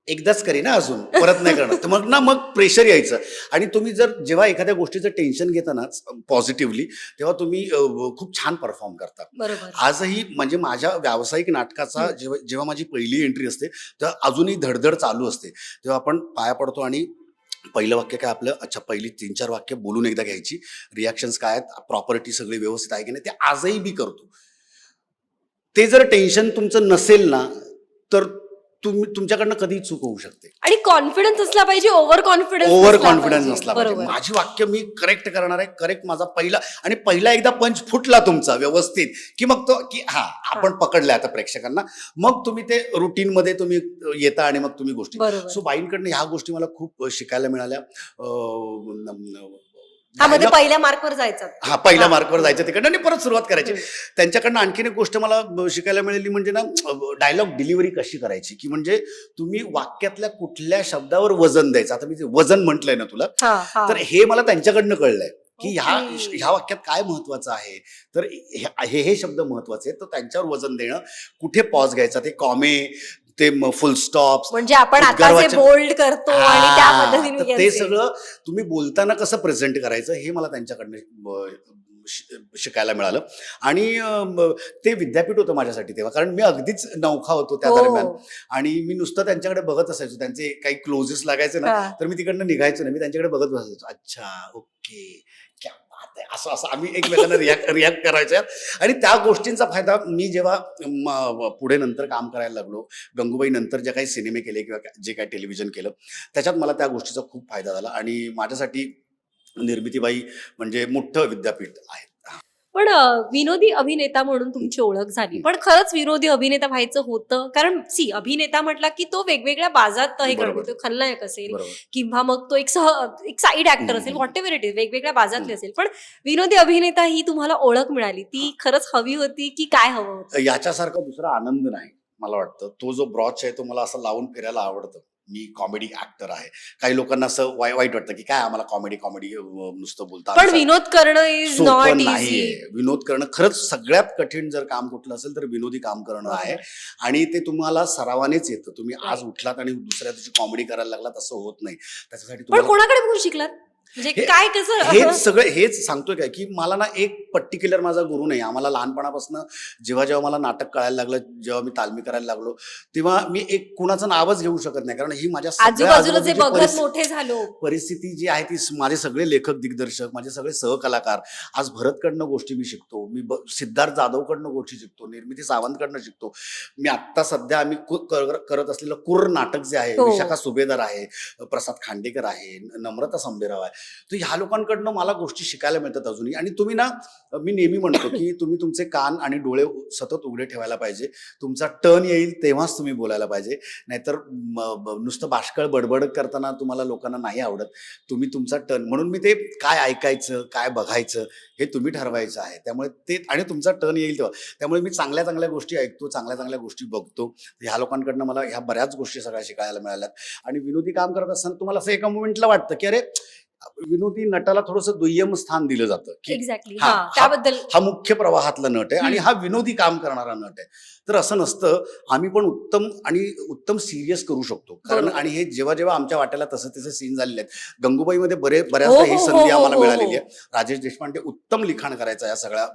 एकदाच करी ना अजून, परत नाही करणार. तर मग प्रेशर यायचं आणि तुम्ही जर जेव्हा एखाद्या गोष्टीचं टेन्शन घेता ना पॉझिटिव्हली, तेव्हा तुम्ही खूप छान परफॉर्म करता. बरोबर. आजही म्हणजे माझ्या व्यावसायिक नाटकाचा हम्म. जेव्हा जेव्हा माझी पहिली एंट्री असते, तेव्हा अजूनही धडधड चालू असते. तेव्हा आपण पाया पडतो आणि पहिलं वाक्य काय आपलं, अच्छा पहिली 3-4 वाक्य बोलून एकदा घ्यायची. रिएक्शन्स काय आहेत, प्रॉपर्टी सगळी व्यवस्थित आहे की नाही, ते आजही मी करतो. ते जर टेन्शन तुमचं नसेल ना, तर तुमच्याकडनं कधीही चूक होऊ शकते. आणि कॉन्फिडन्स असला पाहिजे, ओव्हर कॉन्फिडन्स ओव्हर कॉन्फिडन्स नसला पाहिजे. बरोबर. माझी वाक्य मी करेक्ट करणार आहे. करेक्ट माझा पहिला एकदा पंच फुटला तुमचा व्यवस्थित, की मग तो की हां, आपण पकडलंय आता प्रेक्षकांना. मग तुम्ही ते रुटीनमध्ये तुम्ही येता आणि मग तुम्ही गोष्टी. बरोबर. सो बाईंकडनं ह्या गोष्टी मला खूप शिकायला मिळाल्या. हा, मध्ये dialogue- पहिल्या मार्कवर जायचं. हा पहिल्या हा. मार्कवर जायचं तिकडनं आणि परत सुरुवात करायची. हम्म. त्यांच्याकडनं आणखीन एक गोष्ट मला शिकायला मिळाली म्हणजे ना, डायलॉग डिलिव्हरी कशी करायची, की म्हणजे तुम्ही वाक्यातल्या कुठल्या शब्दावर वजन द्यायचं. आता मी जे वजन म्हटलंय ना तुला, हा, हा. तर हे मला त्यांच्याकडनं कळलंय, की ओके. ह्या वाक्यात काय महत्वाचं आहे. तर हे शब्द महत्वाचे आहेत, तर त्यांच्यावर वजन देणं, कुठे पॉज घ्यायचा, ते कॉमे, ते फुल स्टॉप, म्हणजे आपण आता जे बोल्ड करतो आणि त्या पद्धतीने तर ते सगळं तुम्ही बोलताना कसं प्रेझेंट करायचं हे मला त्यांच्याकडनं शिकायला मिळालं. आणि ते विद्यापीठ होतं माझ्यासाठी तेव्हा, कारण मी अगदीच नवखा होतो त्या दरम्यान. आणि मी नुसतं त्यांच्याकडे बघत असायचो. त्यांचे काही क्लोजेस लागायचे ना, तर मी तिकडनं निघायचो ना, मी त्यांच्याकडे बघत बसायचो. अच्छा, ओके, क्या बात आहे. असं आम्ही एकमेकांना रिॲक्ट करायचं. आणि त्या गोष्टींचा फायदा मी जेव्हा पुढे नंतर काम करायला लागलो, गंगूबाई नंतर जे काही सिनेमे केले किंवा जे काही टेलिव्हिजन केलं, त्याच्यात मला त्या गोष्टीचा खूप फायदा झाला. आणि माझ्यासाठी निर्मितीबाई म्हणजे मोठं विद्यापीठ आहे. पण विनोदी अभिनेता म्हणून तुमची ओळख झाली, पण खरंच विनोदी अभिनेता व्हायचं होतं? कारण अभिनेता म्हटला की तो वेगवेगळ्या बाजात हे बरोबर. करतो. तो खलनायक असेल बरोबर. किंवा मग तो एक साईड ऍक्टर असेल, व्हॉट एव्हर इट इज, वेगवेगळ्या बाजातले असेल. पण विनोदी अभिनेता ही तुम्हाला ओळख मिळाली, ती खरंच हवी होती की काय हवं होतं? याच्यासारखा दुसरा आनंद नाही मला वाटतं. तो जो ब्रॉच आहे तो मला असं लावून फिरायला आवडतं. मी कॉमेडी ऍक्टर आहे. काही लोकांना असं वाईट वाटतं की काय आम्हाला कॉमेडी नुसतं बोलता. पण विनोद करणं इज सोपं नॉट नाहीये. इझी. विनोद करणं खरंच सगळ्यात कठीण जर काम कुठलं असेल तर विनोदी काम करणं आहे. आणि ते तुम्हाला सरावानेच येतं. तुम्ही आज उठलात आणि दुसऱ्या दिवशी कॉमेडी करायला लागलात असं होत नाही. त्याच्यासाठी पण तुम्हाला कोणाकडे बघून शिकलात म्हणजे काय कसं हेच सगळं हेच सांगतोय काय की मला ना एक पर्टिक्युलर माझा गुरु नाही. आम्हाला लहानपणापासून जेव्हा मला नाटक कळायला लागलं, जेव्हा मी तालमी करायला लागलो, तेव्हा मी एक कुणाचं नावच घेऊ शकत नाही. कारण ही माझ्या सगळ्या आजूबाजूला जे आजूबाजूची बघत मोठे झालो. परिस्थिती जी आहे ती माझे सगळे लेखक दिग्दर्शक, माझे सगळे सहकलाकार. आज भरतकडनं गोष्टी मी शिकतो, मी सिद्धार्थ जाधवकडनं गोष्टी शिकतो, निर्मिती सावंतकडनं शिकतो. मी आत्ता सध्या आम्ही करत असलेलं कुर्र नाटक जे आहे, हो. विशाखा सुभेदार आहे, प्रसाद खांडेकर आहे, नम्रता संभेराव आहे. तर ह्या लोकांकडनं मला गोष्टी शिकायला मिळतात अजूनही. आणि तुम्ही ना, मी नेहमी म्हणतो की तुम्ही तुमचे कान आणि डोळे सतत उघडे ठेवायला पाहिजे. तुमचा टर्न येईल तेव्हाच तुम्ही बोलायला पाहिजे. नाहीतर नुसतं बाष्कळ बडबड करताना तुम्हाला लोकांना नाही आवडत. तुम्ही तुमचा टर्न, म्हणून मी ते काय ऐकायचं काय बघायचं हे तुम्ही ठरवायचं आहे. त्यामुळे ते, आणि तुमचा टर्न येईल तेव्हा. त्यामुळे मी चांगल्या चांगल्या गोष्टी ऐकतो, चांगल्या चांगल्या गोष्टी बघतो. ह्या लोकांकडनं मला ह्या बऱ्याच गोष्टी सगळ्या शिकायला मिळाल्यात. आणि विनोदी काम करत असताना तुम्हाला असं एका मोमेंटला वाटतं की अरे, विनोदी नटाला थोडंसं दुय्यम स्थान दिलं जातं की एक्झॅक्टली. हा त्याबद्दल हा मुख्य प्रवाहातला नट आहे आणि हा विनोदी काम करणारा नट आहे. तर असं नसतं. आम्ही पण उत्तम सिरियस करू शकतो. कारण आणि हे जेव्हा जेव्हा आमच्या वाट्याला तसे सीन झालेले आहेत. गंगूबाईमध्ये बऱ्याचदा ही संधी आम्हाला मिळालेली आहे. राजेश देशपांडे उत्तम लिखाण करायचं या सगळ्या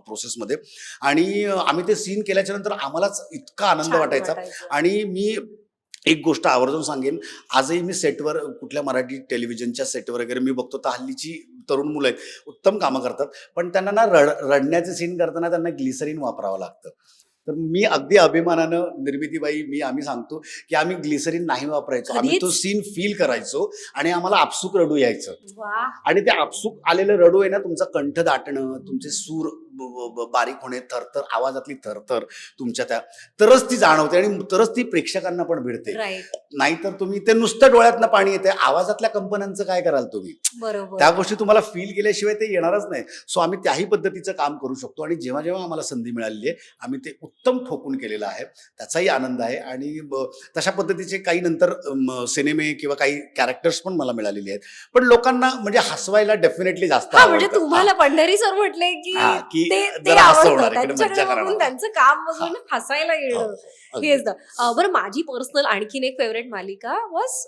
प्रोसेसमध्ये. आणि आम्ही ते सीन केल्याच्या नंतर आम्हालाच इतका आनंद वाटायचा. आणि मी एक गोष्ट आवर्जून सांगेन, आजही मी सेटवर, कुठल्या मराठी टेलिव्हिजनच्या सेटवर वगैरे मी बघतो तर हल्लीची तरुण मुलं आहेत, उत्तम कामं करतात, पण त्यांना ना रडण्याचे सीन करताना त्यांना ग्लिसरीन वापरावं लागतं. तर मी अगदी अभिमानानं, निर्मितीबाई, आम्ही सांगतो की आम्ही ग्लिसरीन नाही वापरायचो. आम्ही तो सीन फील करायचो आणि आम्हाला आपसूक रडू यायचं. आणि ते आपसूक आलेलं रडू आहे ना, तुमचा कंठ दाटणं, तुमचे सूर बारीक होणे, थरथर, आवाजातली थरथर तुमच्या त्या, तरच ती जाणवते आणि तरच ती प्रेक्षकांना पण भिडते. नाहीतर तुम्ही ते नुसतं डोळ्यातनं पाणी येते, आवाजातल्या कंपन्यांचं काय कराल तुम्ही? बरोबर. त्या गोष्टी तुम्हाला फील केल्याशिवाय ते येणारच नाही. सो आम्ही त्याही पद्धतीचं काम करू शकतो. आणि जेव्हा जेव्हा आम्हाला संधी मिळालेली आहे, आम्ही ते उत्तम ठोकून केलेलं आहे. त्याचाही आनंद आहे. आणि तशा पद्धतीचे काही नंतर सिनेमे किंवा काही कॅरेक्टर्स पण मला मिळालेले आहेत. पण लोकांना म्हणजे हसवायला डेफिनेटली जास्त म्हणजे आवडतं. तुम्हाला पंढरी सर म्हटले की ते जरा हसवणार, आवडतं. इकडे मज्जा त्यांच्याकडे करणार. बघून त्यांचं काम बघून हसायला येणं अगदी. हेच ना. बरं, माझी पर्सनल आणखीन एक फेवरेट मालिका वॉज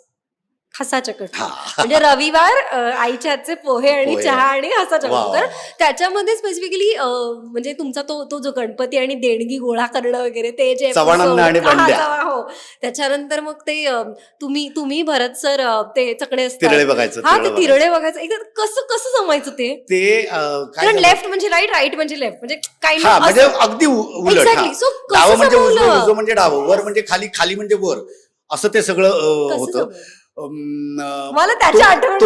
हसाच्या कट्टी. म्हणजे रविवार आईच्या हातचे पोहे आणि चहा आणि हसाच्या कट्टी. तर त्याच्यामध्ये स्पेसिफिकली म्हणजे तुमचा तो जो गणपती आणि देणगी गोळा करणं वगैरे, ते जे चव्हाणांना आणि बंड्या. हो, त्याच्यानंतर मग ते तुम्ही भरत सर ते चकडे असतात, तिरळे बघायचं. हा, ते तिरळे बघायचं. एकदम कसं जमायचं ते काय लेफ्ट म्हणजे राईट म्हणजे लेफ्ट म्हणजे काही म्हणजे अगदी उलट. Exactly. So, डावं म्हणजे कसं उजवं, जमवलं? उजवं म्हणजे डावं, वर म्हणजे खाली, खाली म्हणजे वर, असं ते सगळं होतं. मला त्याची आठवण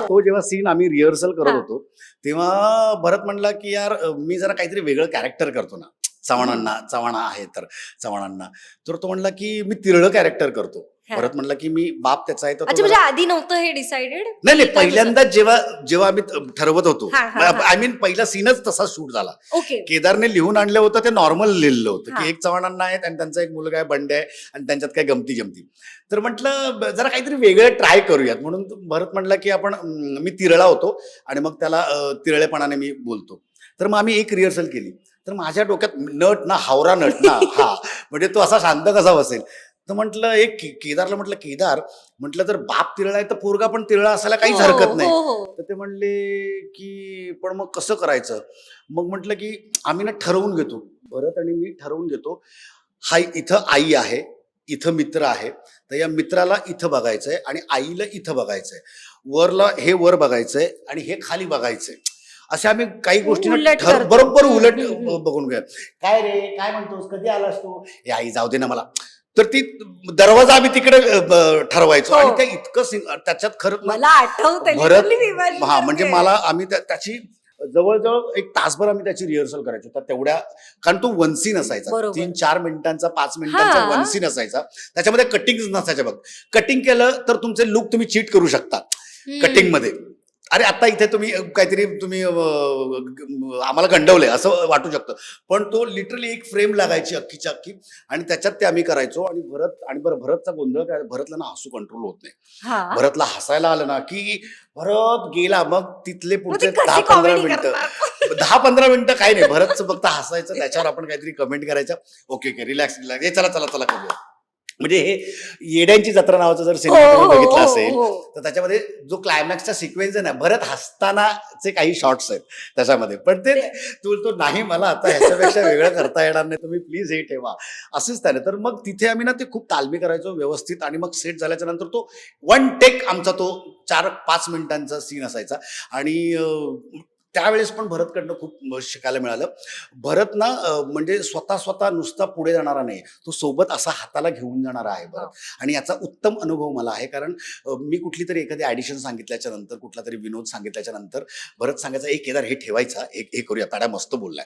तो जेव्हा सीन आम्ही रिहर्सल करत होतो तेव्हा भरत म्हणला की यार, मी जरा काहीतरी वेगळं कॅरेक्टर करतो ना, चव्हाण आहे तर चव्हाणांना. तर तो म्हणला की मी तिरळं कॅरेक्टर करतो. भरत म्हणला की मी बाप त्याचा आहे. तर म्हणजे आधी नव्हतं हे डिसाइडेड? नाही, पहिल्यांदा जेव्हा आम्ही ठरवत होतो, आय मीन पहिला सीनच तसा शूट झाला. केदारने लिहून आणलं होतं, ते नॉर्मल लिहिलं होतं की एक चव्हाणांना आहेत आणि त्यांचा एक मुलगा आहे बंड्या आहे आणि त्यांच्यात काय गमती जमती. तर म्हटलं जरा काहीतरी वेगळं ट्राय करूयात. म्हणून भरत म्हणला की मी तिरळा होतो आणि मग त्याला तिरळेपणाने मी बोलतो. तर मग आम्ही एक रिहर्सल केली. तर माझ्या डोक्यात नट ना, हावरा नट ना, हा म्हणजे तो असा शांत कसा बसेल. तर म्हटलं एक केदारला म्हटलं, केदार म्हटलं जर बाप तिरळा आहे तर पोरगा पण तिरळा असायला काहीच हरकत नाही. तर ते म्हणले की पण मग कसं करायचं? मग म्हटलं की आम्ही ना ठरवून घेतो, भरत आणि मी ठरवून घेतो, हा इथं आई आहे, इथं मित्र आहे, तर या मित्राला इथं बघायचंय आणि आईला इथं बघायचंय, वरला हे वर बघायचंय आणि हे खाली बघायचंय. अशा आम्ही काही गोष्टी बरोबर उलट बघून घ्या. काय रे, काय म्हणतोस, कधी आलास तू? हे आई जाऊ दे ना मला. तर ती दरवाजा आम्ही तिकडे ठरवायचो. आणि त्या इतकं त्याच्यात खरं मला आठवतं भरत, हा म्हणजे मला आम्ही त्याची जवळजवळ एक तासभर आम्ही त्याची रिहर्सल करायचो. तर तेवढ्या, कारण तो वन सीन असायचा, 3-4 मिनिटांचा, 5 मिनिटांचा वन सीन असायचा. त्याच्यामध्ये कटिंग नसायचं. बघ, कटिंग केलं तर तुमचे लुक तुम्ही चीट करू शकता कटिंग मध्ये. अरे आता इथे तुम्ही काहीतरी तुम्ही आम्हाला गंडवलंय असं वाटू शकतं, पण तो लिटरली एक फ्रेम लागायची अख्खीच्या अख्खी आणि त्याच्यात ते आम्ही करायचो. आणि बरं भरतचा गोंधळ काय, भरतला ना हसू कंट्रोल होत नाही. हा भरतला हसायला आलं ना की भरत गेला, मग तिथले मग ते पुढचे कशी 10-15 कॉमेडी मिनिटं करतात 10-15 मिनिटं काही नाही, भरतचं फक्त हसायचं, त्याच्यावर आपण काहीतरी कमेंट करायचं. ओके ओके, रिलॅक्स रिलॅक्स, चला चला चला करूया. म्हणजे हे येड्यांची जत्रा नावाचं जर हो सिनेमा तुम्ही हो बघितला हो असेल हो तर त्याच्यामध्ये जो क्लायमॅक्सचा सिक्वेन्स आहे ना, भरत हसतानाचे काही शॉट्स आहेत त्याच्यामध्ये, पण ते तो नाही, मला आता ह्याच्यापेक्षा वेगळं करता येणार नाही, तुम्ही प्लीज हे ठेवा, असंच त्याने. तर मग तिथे आम्ही ना ते खूप तालमी करायचो व्यवस्थित, आणि मग सेट झाल्याच्या नंतर तो वन टेक आमचा तो 4-5 मिनिटांचा सीन असायचा. आणि त्यावेळेस पण भरतकडनं खूप शिकायला मिळालं. भरत ना म्हणजे स्वतः स्वतः नुसता पुढे जाणारा नाही, तो सोबत असा हाताला घेऊन जाणारा आहे भरत. आणि याचा उत्तम अनुभव मला आहे, कारण मी कुठली तरी एखादी ॲडिशन सांगितल्याच्या नंतर, कुठला तरी विनोद सांगितल्याच्या नंतर भरत सांगायचा, एक केदार हे ठेवायचा, एक हे करूया, ताड्या मस्त बोललाय.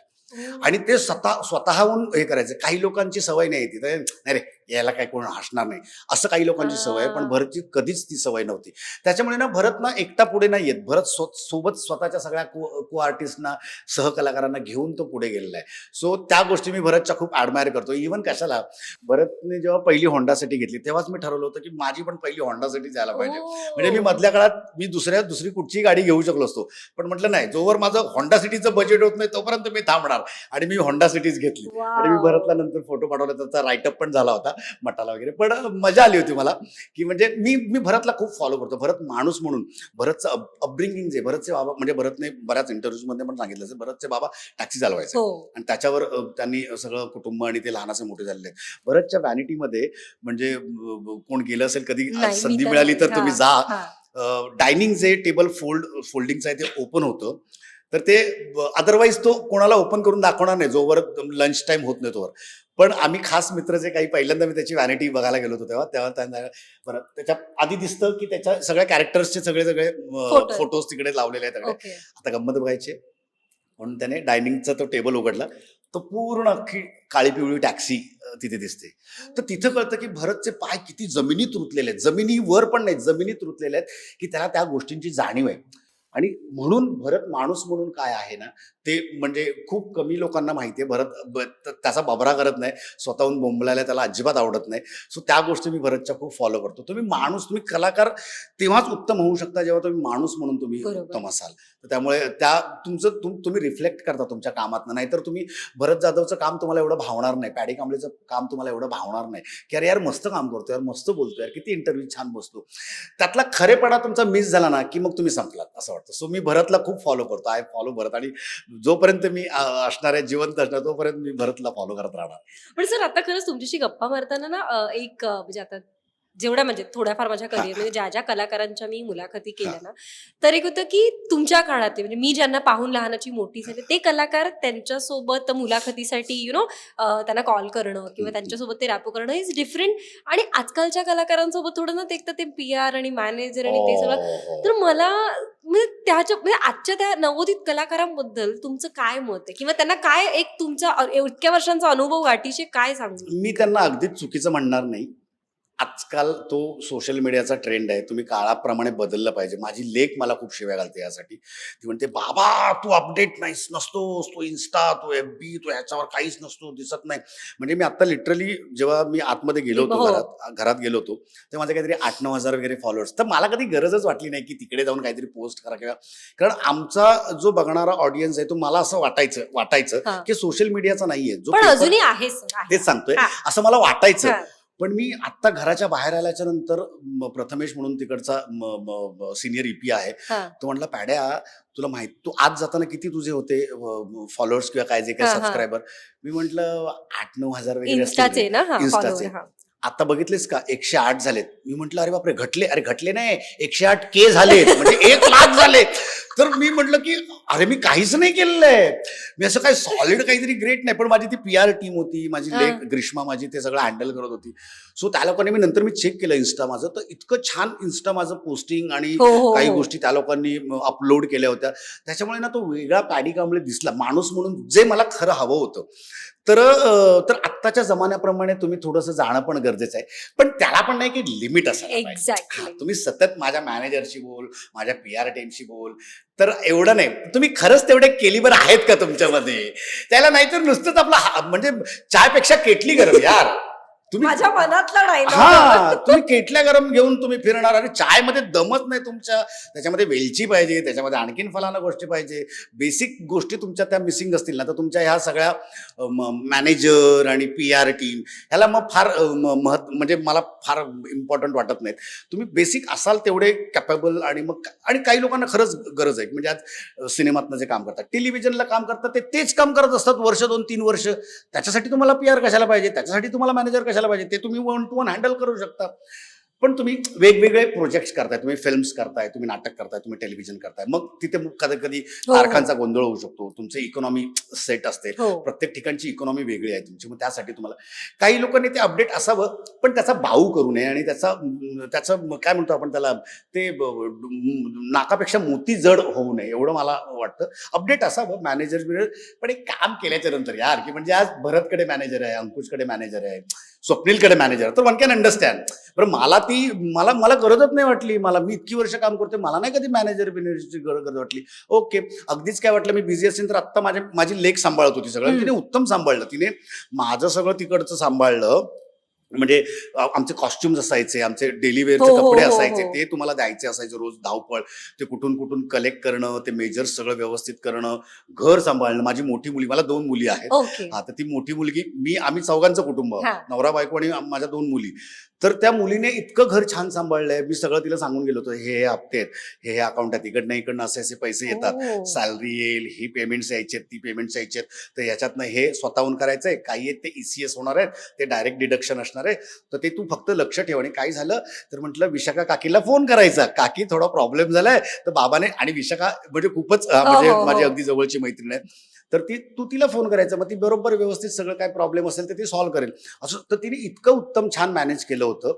आणि ते स्वतःहून हे करायचं. काही लोकांची सवय नाही ती, नाही रे याला काय कोण हसणार नाही, असं काही लोकांची सवय आहे, पण भरतची कधीच ती सवय नव्हती. त्याच्यामुळे ना भरत ना एकटा पुढे नाही येत, भरत सोबत स्वतःच्या सगळ्या को आर्टिस्टना, सहकलाकारांना घेऊन तो पुढे गेलेला आहे. सो त्या गोष्टी मी भरतच्या खूप ॲडमायर करतो. इव्हन कशाला, भरतने जेव्हा पहिली होंडा सिटी घेतली तेव्हाच मी ठरवलं होतं की माझी पण पहिली होंडा सिटी जायला पाहिजे. म्हणजे मी मधल्या काळात मी दुसरी कुठची गाडी घेऊ शकलो असतो, पण म्हटलं नाही, जोवर माझं होंडा सिटीचं बजेट होत नाही तोपर्यंत मी थांबणार. आणि मी होंडा सिटीज घेतली. आणि मी भरतला नंतर फोटो पाठवला, त्याचा राईटअप पण झाला होता मटाला वगैरे. पण मजा आली होती मला, की म्हणजे मी भरतला खूप फॉलो करतो. भरत माणूस म्हणून, भरतचं अपब्रिंगिंग जे, भरतचे बाबा, म्हणजे भरतने बऱ्याच इंटरव्ह्यूज मध्ये पण सांगितलं असेल, भरतचे बाबा टॅक्सी चालवायचे आणि त्याच्यावर त्यांनी सगळं कुटुंब आणि ते लहानाचे मोठे झालेले आहेत. भरतच्या व्हॅनिटीमध्ये म्हणजे कोण गेलं असेल कधी, संधी मिळाली तर तुम्ही जा. डायनिंग जे टेबल फोल्डिंगचं आहे ते ओपन होतं, तर ते अदरवाईज तो कोणाला ओपन करून दाखवणार नाही जोवर लंच टाइम होत नाही तोवर. पण आम्ही खास मित्र जे काही, पहिल्यांदा मी त्याची व्हॅनिटी बघायला गेलो होतो तेव्हा त्यांना बरं त्याच्या आधी दिसतं की त्याच्या सगळ्या कॅरेक्टर्सचे सगळे फोटोज तिकडे लावलेले आहेत सगळे. आता गंमत बघायची, म्हणून त्याने डायनिंगचा तो टेबल उघडला, तो पूर्ण अख्खी काळी पिवळी टॅक्सी तिथे दिसते. तर तिथं कळतं की भरतचे पाय किती जमिनीत रुतलेले आहेत, जमिनीवर पण नाही, जमिनीत रुतलेले आहेत, की त्याला त्या गोष्टींची जाणीव आहे. आणि म्हणून भरत माणूस म्हणून काय आहे ना, ते म्हणजे खूप कमी लोकांना माहिती आहे. भरत त्याचा बबरा करत नाही, स्वतःहून बोंबलायला त्याला अजिबात आवडत नाही. सो त्या गोष्टी मी भरतच्या खूप फॉलो करतो. तुम्ही माणूस, तुम्ही कलाकार तेव्हाच उत्तम होऊ शकता जेव्हा तुम्ही माणूस म्हणून तुम्ही उत्तम असाल. तर त्यामुळे त्या तुम्ही रिफ्लेक्ट करता तुमच्या कामातनं. नाहीतर तुम्ही भरत जाधवचं काम तुम्हाला एवढं भावणार नाही, पॅडी कांबळेचं काम तुम्हाला एवढं भावणार नाही, की अरे यार मस्त काम करतो, यार मस्त बोलतो, यार किती इंटरव्ह्यू छान बसतो. त्यातला खरेपणा तुमचा मिस झाला ना की मग तुम्ही संपलात असं वाटतं. सो मी भरतला खूप फॉलो करतो, आय फॉलो भरत. आणि जोपर्यंत मी असणार आहे, जिवंत असणार, तोपर्यंत मी भरतला फॉलो करत राहणार. पण सर आता खरंच तुमच्याशी गप्पा मारताना ना एक म्हणजे आता जेवढ्या म्हणजे थोड्याफार माझ्या करिअरमध्ये ज्या ज्या कलाकारांच्या मी मुलाखती केल्या ना, तर एक होतं की तुमच्या काळात म्हणजे मी ज्यांना पाहून लहानाची मोठी झाली ते कलाकार त्यांच्यासोबत मुलाखतीसाठी त्यांना कॉल करणं किंवा त्यांच्यासोबत ते रॅपो करणं इज डिफरंट. आणि आजकालच्या कलाकारांसोबत थोडं ना ते एक तर ते PR आणि मॅनेजर आणि ते सगळं. तर मला म्हणजे त्याच्या म्हणजे आजच्या त्या नवोदित कलाकारांबद्दल तुमचं काय मत आहे, किंवा त्यांना काय एक तुमचा इतक्या वर्षांचा अनुभव गाठीशी काय सांगू? मी त्यांना अगदीच चुकीचं म्हणणार नाही. आजकाल तो सोशल मीडियाचा ट्रेंड आहे, तुम्ही काळाप्रमाणे बदललं पाहिजे. माझी लेक मला खूप शिव्या घालते यासाठी. ती म्हणते, बाबा तू अपडेट नाहीस, नसतोस, तो इन्स्टा, तो FB, तो ह्याच्यावर काहीच नसतो, दिसत नाही. म्हणजे मी आता लिटरली जेव्हा मी आतमध्ये गेलो होतो, घरात गेलो होतो, तेव्हा माझे काहीतरी 8-9 हजार वगैरे फॉलोअर्स. तर मला कधी गरजच वाटली नाही की तिकडे जाऊन काहीतरी पोस्ट करा किंवा, कारण आमचा जो बघणारा ऑडियन्स आहे तो, मला असं वाटायचं की सोशल मीडियाचा नाहीये जो, पण अजूनही आहे तेच सांगतोय, असं मला वाटायचं. पण मी आत्ता घराच्या बाहेर आल्याच्या नंतर प्रथमेश म्हणून तिकडचा सिनियर EP आहे, तो म्हटला, पॅड्या तुला माहित, तू आज जाताना किती तुझे होते फॉलोअर्स किंवा काय जे काही सबस्क्रायबर? मी म्हटलं 8-9 हजार वगैरे इंस्टाचे. आता बघितलेस का 108 झालेत. मी म्हटलं अरे बापरे, घटले. अरे घटले नाही, 108K झालेत, म्हणजे 1 लाख झाले. तर मी म्हटलं की अरे मी काहीच नाही केलेलं आहे, मी असं काही सॉलिड काहीतरी ग्रेट नाही. पण माझी ती PR टीम होती, माझी हा. लेक ग्रीष्मा माझी ते सगळं हँडल करत होती. सो त्या लोकांनी मी नंतर चेक केलं इन्स्टा माझं, तर इतकं छान इन्स्टा माझं पोस्टिंग आणि हो हो काही हो. गोष्टी त्या लोकांनी अपलोड केल्या होत्या. त्याच्यामुळे ना तो वेगळा पॅडी कांबळे दिसला माणूस म्हणून, जे मला खरं हवं होतं. तर आत्ताच्या जमान्याप्रमाणे तुम्ही थोडंसं जाणं पण गरजेचं आहे, पण त्याला पण नाही की लिमिट असायला पाहिजे. एक्झॅक्टली. तुम्ही सतत माझ्या मॅनेजरशी बोल, माझ्या PR टीमशी बोल, तर एवढं नाही. तुम्ही खरंच तेवढे केलिबर आहेत का तुमच्यामध्ये? त्याला नाहीतर नुसतंच म्हणजे चायपेक्षा केटली गरम यार. तुम्ही माझ्या मनातला हा डायलॉग. तुम्ही केटल्या गरम घेऊन तुम्ही फिरणार, आणि चायमध्ये दमच नाही तुमच्या. त्याच्यामध्ये वेलची पाहिजे, त्याच्यामध्ये आणखीन फलाना गोष्टी पाहिजे, बेसिक गोष्टी तुमच्या त्या मिसिंग असतील ना, तर तुमच्या ह्या सगळ्या मॅनेजर आणि PR टीम ह्याला मग फार म्हणजे मला फार इम्पॉर्टंट वाटत नाहीत. तुम्ही बेसिक असाल तेवढे कॅपेबल. आणि काही लोकांना खरंच गरज आहे, म्हणजे आज सिनेमातनं जे काम करतात, टेलिव्हिजनला काम करतात, तेच काम करत असतात वर्ष 2-3 वर्ष. त्याच्यासाठी तुम्हाला PR कशाला पाहिजे, त्याच्यासाठी तुम्हाला मॅनेजर कशाला पाहिजे, ते तुम्ही 1 to 1 हँडल करू शकता. पण तुम्ही वेगवेगळे प्रोजेक्ट्स करताय, तुम्ही फिल्म्स करताय, तुम्ही नाटक करताय, तुम्ही टेलिव्हिजन करताय, मग तिथे कधी कधी हो, हो. तारखांचा गोंधळ होऊ शकतो. तुमचे इकॉनॉमी सेट असते, हो. प्रत्येक ठिकाणची इकॉनॉमी वेगळी आहे तुमची. मग त्यासाठी तुम्हाला काही लोकांनी ते अपडेट असावं, पण त्याचा बाऊ करू नये, आणि त्याचं काय म्हणतो आपण त्याला, ते नाकापेक्षा मोती जड होऊ नये, एवढं मला वाटतं. अपडेट असावं मॅनेजर, पण एक काम केल्याच्या नंतर यार, की म्हणजे आज भरतकडे मॅनेजर आहे, अंकुशकडे मॅनेजर आहे, स्वप्नीलकडे मॅनेजर, तर वन कॅन अंडरस्टँड. पण मला गरजच नाही वाटली. मी इतकी वर्ष काम करतोय, मला नाही कधी मॅनेजर बिनेजरची गरज वाटली. ओके, अगदीच काय वाटलं, मी बिझी असेल तर आत्ता माझी लेक सांभाळत होती सगळं, तिने उत्तम सांभाळलं. तिने माझं सगळं तिकडचं सांभाळलं. म्हणजे आमचे कॉस्ट्युम्स असायचे, आमचे डेली वेअरचे हो, हो, कपडे हो, असायचे, हो. ते तुम्हाला द्यायचे असायचे, रोज धावपळ, ते कुठून कलेक्ट करणं, ते मेजर्स सगळं व्यवस्थित करणं, घर सांभाळणं. माझी मोठी मुली, मला 2 मुली आहेत. ओके. हा, तर ती मोठी मुलगी, आम्ही चौघांचं कुटुंब, हा. नवरा बायको आणि माझ्या 2 मुली. तर त्या मुलीने इतकं घर छान सांभाळलंय. मी सगळं तिला सांगून गेलो होतो, हे हप्ते आहेत, हे अकाउंट आहेत, इकडनं असे पैसे येतात, ओ. सॅलरी येईल, ही पेमेंट्स यायचे, ती पेमेंट्स यायचे, तर ह्याच्यातनं हे स्वतःहून करायचंय, काही आहेत ते ECS होणार आहेत, ते डायरेक्ट डिडक्शन असणार आहे, तर ते तू फक्त लक्ष ठेव. आणि काय झालं तर म्हटलं विशाखा काकीला फोन करायचा, काकी थोडा प्रॉब्लेम झालाय, तर बाबाने, आणि विशाखा म्हणजे खूपच म्हणजे हो, हो. माझी अगदी जवळची मैत्रीण आहे, तर तू तिला फोन करायचा, मग ती बरोबर व्यवस्थित सगळं काय प्रॉब्लेम असेल तर ती सॉल्व्ह करेल. असं तर तिने इतकं उत्तम छान मॅनेज केलं होतं.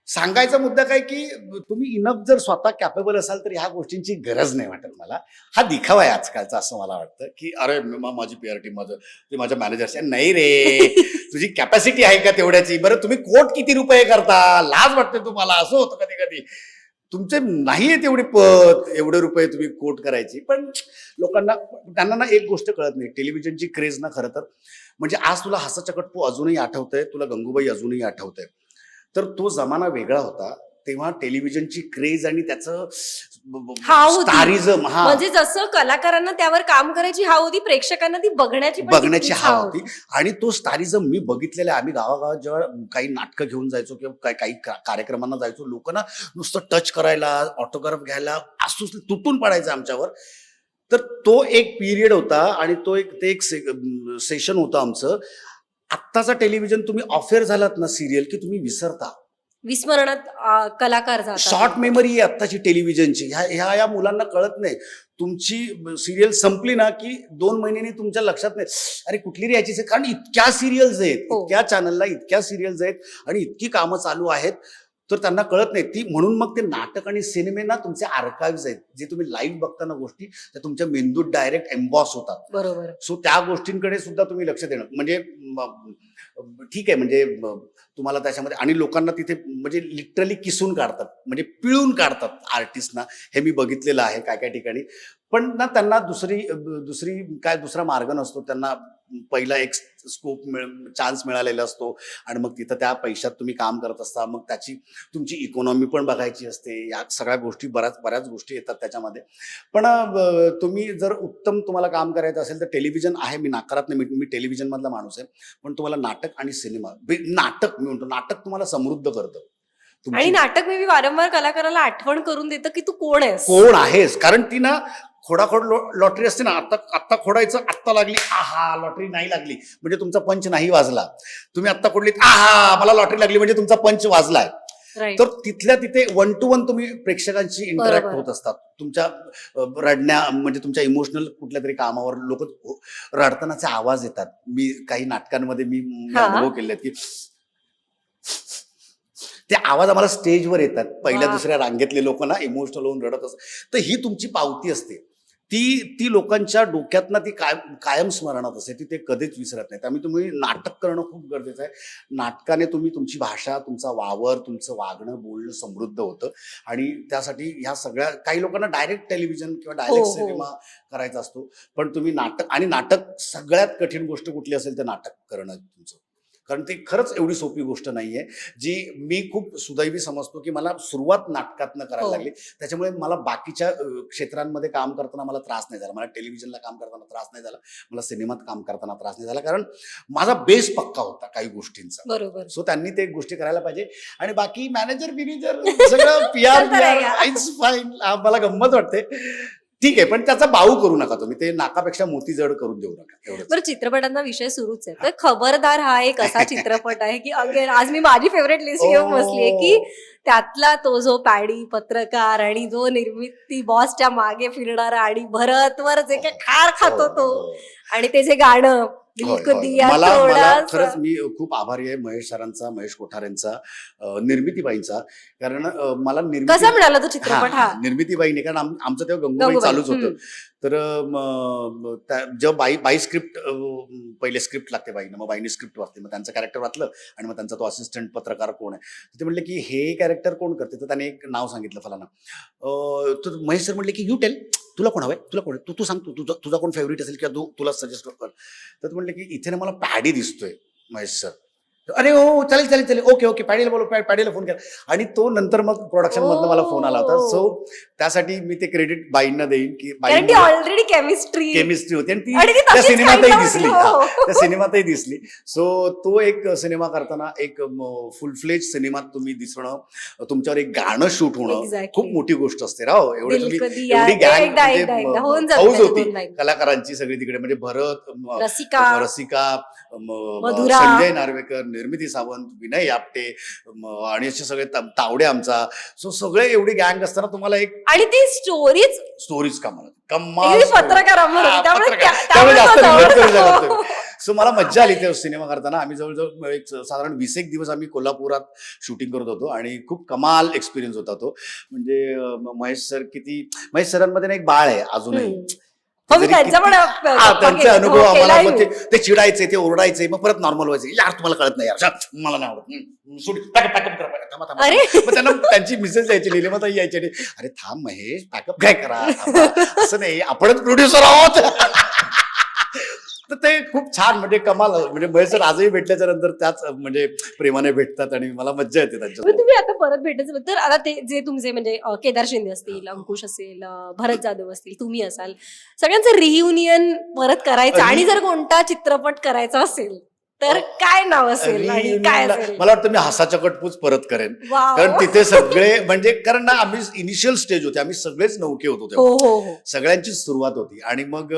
सांगायचा मुद्दा काय, की तुम्ही इनफ जर स्वतः कॅपेबल असाल तर ह्या गोष्टींची गरज नाही वाटत मला. हा दिखावा आहे आजकालचा, असं मला वाटतं, की अरे माझी PR टीम, ते माझ्या मॅनेजरशी. नाही रे, तुझी कॅपॅसिटी आहे का तेवढ्याची? बरं तुम्ही कोट किती रुपये करता, लाज वाटते तुम्हाला? असं होतं कधी कधी, तुमचे नाहीये तेवढे पद, एवढे रुपये तुम्ही कोट करायची. पण त्यांना ना एक गोष्ट कळत नाही, टेलिव्हिजनची क्रेज ना खरं तर, म्हणजे आज तुला हसचकटपू अजूनही आठवतंय, तुला गंगूबाई अजूनही आठवतंय, तर तो जमाना वेगळा होता. तेव्हा टेलिव्हिजनची क्रेज आणि त्याचं हाव होती. स्टारिझम, म्हणजे जसं कलाकारांना त्यावर काम करायची हाव होती, प्रेक्षकांना ती बघण्याची तितकीच हाव होती. आणि तो स्टारिझम मी बघितलेला आहे. आम्ही गावागावात जेव्हा काही नाटकं घेऊन जायचो किंवा काही कार्यक्रमांना जायचो, लोक ना नुसतं टच करायला, ऑटोग्राफ घ्यायला आसूस तुटून पडायचं आमच्यावर. तर तो एक पिरियड होता, आणि ते एक सेशन होतं आमचं. आत्ताचा टेलिव्हिजन, तुम्ही ऑफेअर झालात ना सिरियल, की तुम्ही विसरता. विस्मरणात कलाकार जातात. शॉर्ट मेमरी आहे आत्ताची टेलिव्हिजनची. ह्या मुलांना कळत नाही. तुमची सिरियल संपली ना की 2 महिन्यांनी तुमच्या लक्षात नाही, अरे कुठली रे याची, कारण इतक्या सिरियल्स आहेत, हो. इतक्या चॅनलला इतक्या सिरियल्स आहेत, आणि इतकी कामं चालू आहेत, तर त्यांना कळत नाही. म्हणून मग ते नाटक आणि सिनेमे ना तुमचे आर्काइव्ह्ज आहेत, जे तुम्ही लाईव्ह बघताना गोष्टी त्या तुमच्या मेंदूत डायरेक्ट एम्बॉस होतात. बरोबर. सो त्या गोष्टींकडे सुद्धा तुम्ही लक्ष देणं म्हणजे ठीक आहे. म्हणजे तुम्हाला त्याच्यामध्ये, आणि लोकांना तिथे म्हणजे लिटरली किसून काढतात, म्हणजे पिळून काढतात आर्टिस्टना. हे मी बघितलेलं आहे काय ठिकाणी. पण ना त्यांना दुसरा मार्ग नसतो. त्यांना पहिला एक चान्स मिळालेला असतो, आणि मग तिथं त्या पैशात तुम्ही काम करत असता. मग तुमची इकॉनॉमी पण बघायची असते. या सगळ्या गोष्टी बऱ्याच गोष्टी येतात त्याच्यामध्ये. पण तुम्ही जर उत्तम तुम्हाला काम करायचं असेल तर टेलिव्हिजन आहे, मी नाकारत नाही, मी टेलिव्हिजन मधला माणूस आहे. पण तुम्हाला नाटक आणि सिनेमा, नाटक तुम्हाला समृद्ध करतं. आणि नाटक मे बी वारंवार कलाकाराला आठवण करून देतं की तू कोण आहेस. कारण ती ना खोडाखोड लॉटरी असते ना, आत्ता खोडायचं, आत्ता लागली, आहा लॉटरी नाही लागली म्हणजे तुमचा पंच नाही वाजला. तुम्ही आत्ता खोडलीत, आहा मला लॉटरी लागली म्हणजे तुमचा पंच वाजलाय. राईट. तर तिथल्या तिथे 1 to 1 तुम्ही प्रेक्षकांशी इंटरॅक्ट बरोबर. होत असतात. तुमच्या रडण्या म्हणजे तुमच्या इमोशनल कुठल्या तरी कामावर लोक रडतानाचे आवाज येतात. मी काही नाटकांमध्ये मी हा. अनुभव केले आहेत की ते आवाज आम्हाला स्टेजवर येतात. पहिल्या वा. दुसऱ्या रांगेतले लोक ना इमोशनल होऊन रडत असतात. तर ही तुमची पावती असते. ती लोकांच्या डोक्यातनं ती कायम स्मरणात असते. ती ते कधीच विसरत नाही. त्यामुळे तुम्ही नाटक करणं खूप गरजेचं आहे. नाटकाने तुम्ही तुमची भाषा, तुमचा वावर, तुमचं वागणं, बोलणं समृद्ध होतं. आणि त्यासाठी ह्या सगळ्या काही लोकांना डायरेक्ट टेलिव्हिजन किंवा डायरेक्ट हो, हो. सिनेमा करायचा असतो. पण तुम्ही नाटक सगळ्यात कठीण गोष्ट कुठली असेल तर नाटक करणं तुमचं. कारण ती खरंच एवढी सोपी गोष्ट नाहीये, जी मी खूप सुदैवी समजतो की मला सुरुवात नाटकातनं करायला हो. लागली. त्याच्यामुळे मला बाकीच्या क्षेत्रांमध्ये काम करताना मला त्रास नाही झाला. मला टेलिव्हिजनला काम करताना त्रास नाही झाला. मला सिनेमात काम करताना त्रास नाही झाला. कारण माझा बेस पक्का होता काही गोष्टींचा. बरोबर. सो त्यांनी ते गोष्टी करायला पाहिजे. आणि बाकी मॅनेजर बिनेजर सगळं पीआर तर आहे का? It's fine. मला गंमत वाटते. ठीक आहे, पण त्याचा बाऊ करू नका तुम्ही. ते नाकापेक्षा मोती जड करून देऊ नका. एवढंच. बरं, चित्रपटांना विषय सुरूच आहे. तर खबरदार हा एक असा चित्रपट आहे की अगेन आज मी माझी फेवरेट लिस्ट घेऊन बसलीये की त्यातला तो जो पॅडी पत्रकार आणि जो निर्मिती बॉसच्या मागे फिरणारा आणि भरतवर जे काही खार खातो तो हो. आणि ते जे गाणं दिल होय, को होय. दिया मला थोडा खरंच सा. मी खूप आभारी आहे महेश सरांचा, महेश कोठारेंचा, निर्मितीबाईंचा. कारण मला कसा मिळाला तो चित्रपट हा? निर्मितीबाईने, कारण आमचं तेव्हा गंगूबाई गंगूबाई. चालूच होतं. तर जेव्हा बाई स्क्रिप्ट पहिले स्क्रिप्ट लागते बाईनं, मग बाईने स्क्रिप्ट वाचते, मग त्यांचं कॅरेक्टर वाचलं आणि मग त्यांचा तो असिस्टंट पत्रकार कोण आहे ते म्हणले की हे कॅरेक्टर कोण करते. तर त्याने एक नाव सांगितलं फलाना. तर महेश सर म्हणले की यू टेल, तुला कोण हवंय, तुला कोण तू सांग, तुझा कोण फेवरेट असेल किंवा तुला सजेस्ट कर. तर म्हणले की इथे ना मला पॅडी दिसतोय महेश सर. अरे हो, चालेल ओके पॅडीला बोलू, पॅडीला फोन करा. आणि तो नंतर मग प्रोडक्शन मधनं मला फोन आला होता. सो त्यासाठी मी ते क्रेडिट बाईंना देईन की कारण ती ऑलरेडी केमिस्ट्री होती आणि ती आणि ती त्या तशीच सिनेमातही खायला दिसली. वाटली, हो. त्या सिनेमातही दिसली. सो तो एक सिनेमा करताना एक फुल फ्लेज सिनेमात तुम्ही दिसणं, तुमच्यावर एक गाणं शूट होणं Exactly. खूप मोठी गोष्ट असते राव. एवढे दिल तुम्ही को दिया. एवढी गँग एकदा होऊन जातं फौज त्याच्या होती दोन line. कलाकारांची सगळी तिकडे. म्हणजे भरत, रसिका, मधुरा. संजय नार्वेकर, निर्मिती सावंत, विनय आपटे आणि असे सगळे तावडे आमचा. सो सगळे एवढी गँग असताना तुम्हाला एक आणि ती स्टोरीज स्टोरीज कमाल पत्रकारांवर होती. त्यामुळे त्यामुळे जास्त relate करू शकत त्यामुळे तुम्ही. सो मला मज्जा आली ते सिनेमा करताना. आम्ही जवळजवळ एक साधारण 20 दिवस आम्ही कोल्हापुरात शूटिंग करत होतो आणि खूप कमाल एक्सपिरियन्स होता तो. म्हणजे महेश सरांमध्ये ना एक बाळ आहे अजूनही. हो, मी त्यांचा पण त्यांचे अनुभव हो, आम्हाला केलाय मग मी. ते चिडायचे, ते ओरडायचे, मग परत नॉर्मल व्हायचे. यार तुम्हाला कळत नाही, यार मला नाही आवडत, सोड, पॅकअप करा, थांबा. अरे. मग त्यांना त्यांची मिसेस यायची, निलिमाताई यायची, अरे थांब महेश, पॅकअप काय करा, थांबा. असं नाही, आपणच प्रोड्युसर आहोत. तर ते खूप छान, म्हणजे कमाल. म्हणजे महेश सर आजही भेटल्याच्या नंतर त्याच म्हणजे प्रेमाने भेटतात आणि मला मज्जा येते त्यांच्या. मग तुम्ही आता परत भेटायचं तर आता ते जे तुमचे म्हणजे केदार शिंदे असतील, अंकुश असेल, भरत जाधव असतील, तुम्ही असाल, सगळ्यांचं रियुनियन परत करायचं आणि जर कोणता चित्रपट करायचा असेल तर काय नाव असेल आणि काय असेल? मला वाटतं मी हसाच्या कटपूच परत करेन. वाव. कारण तिथे सगळे म्हणजे कारण ना आम्ही इनिशियल स्टेज होते, आम्ही सगळेच नौके होतो तेव्हा. हो. सगळ्यांची सुरुवात होती आणि मग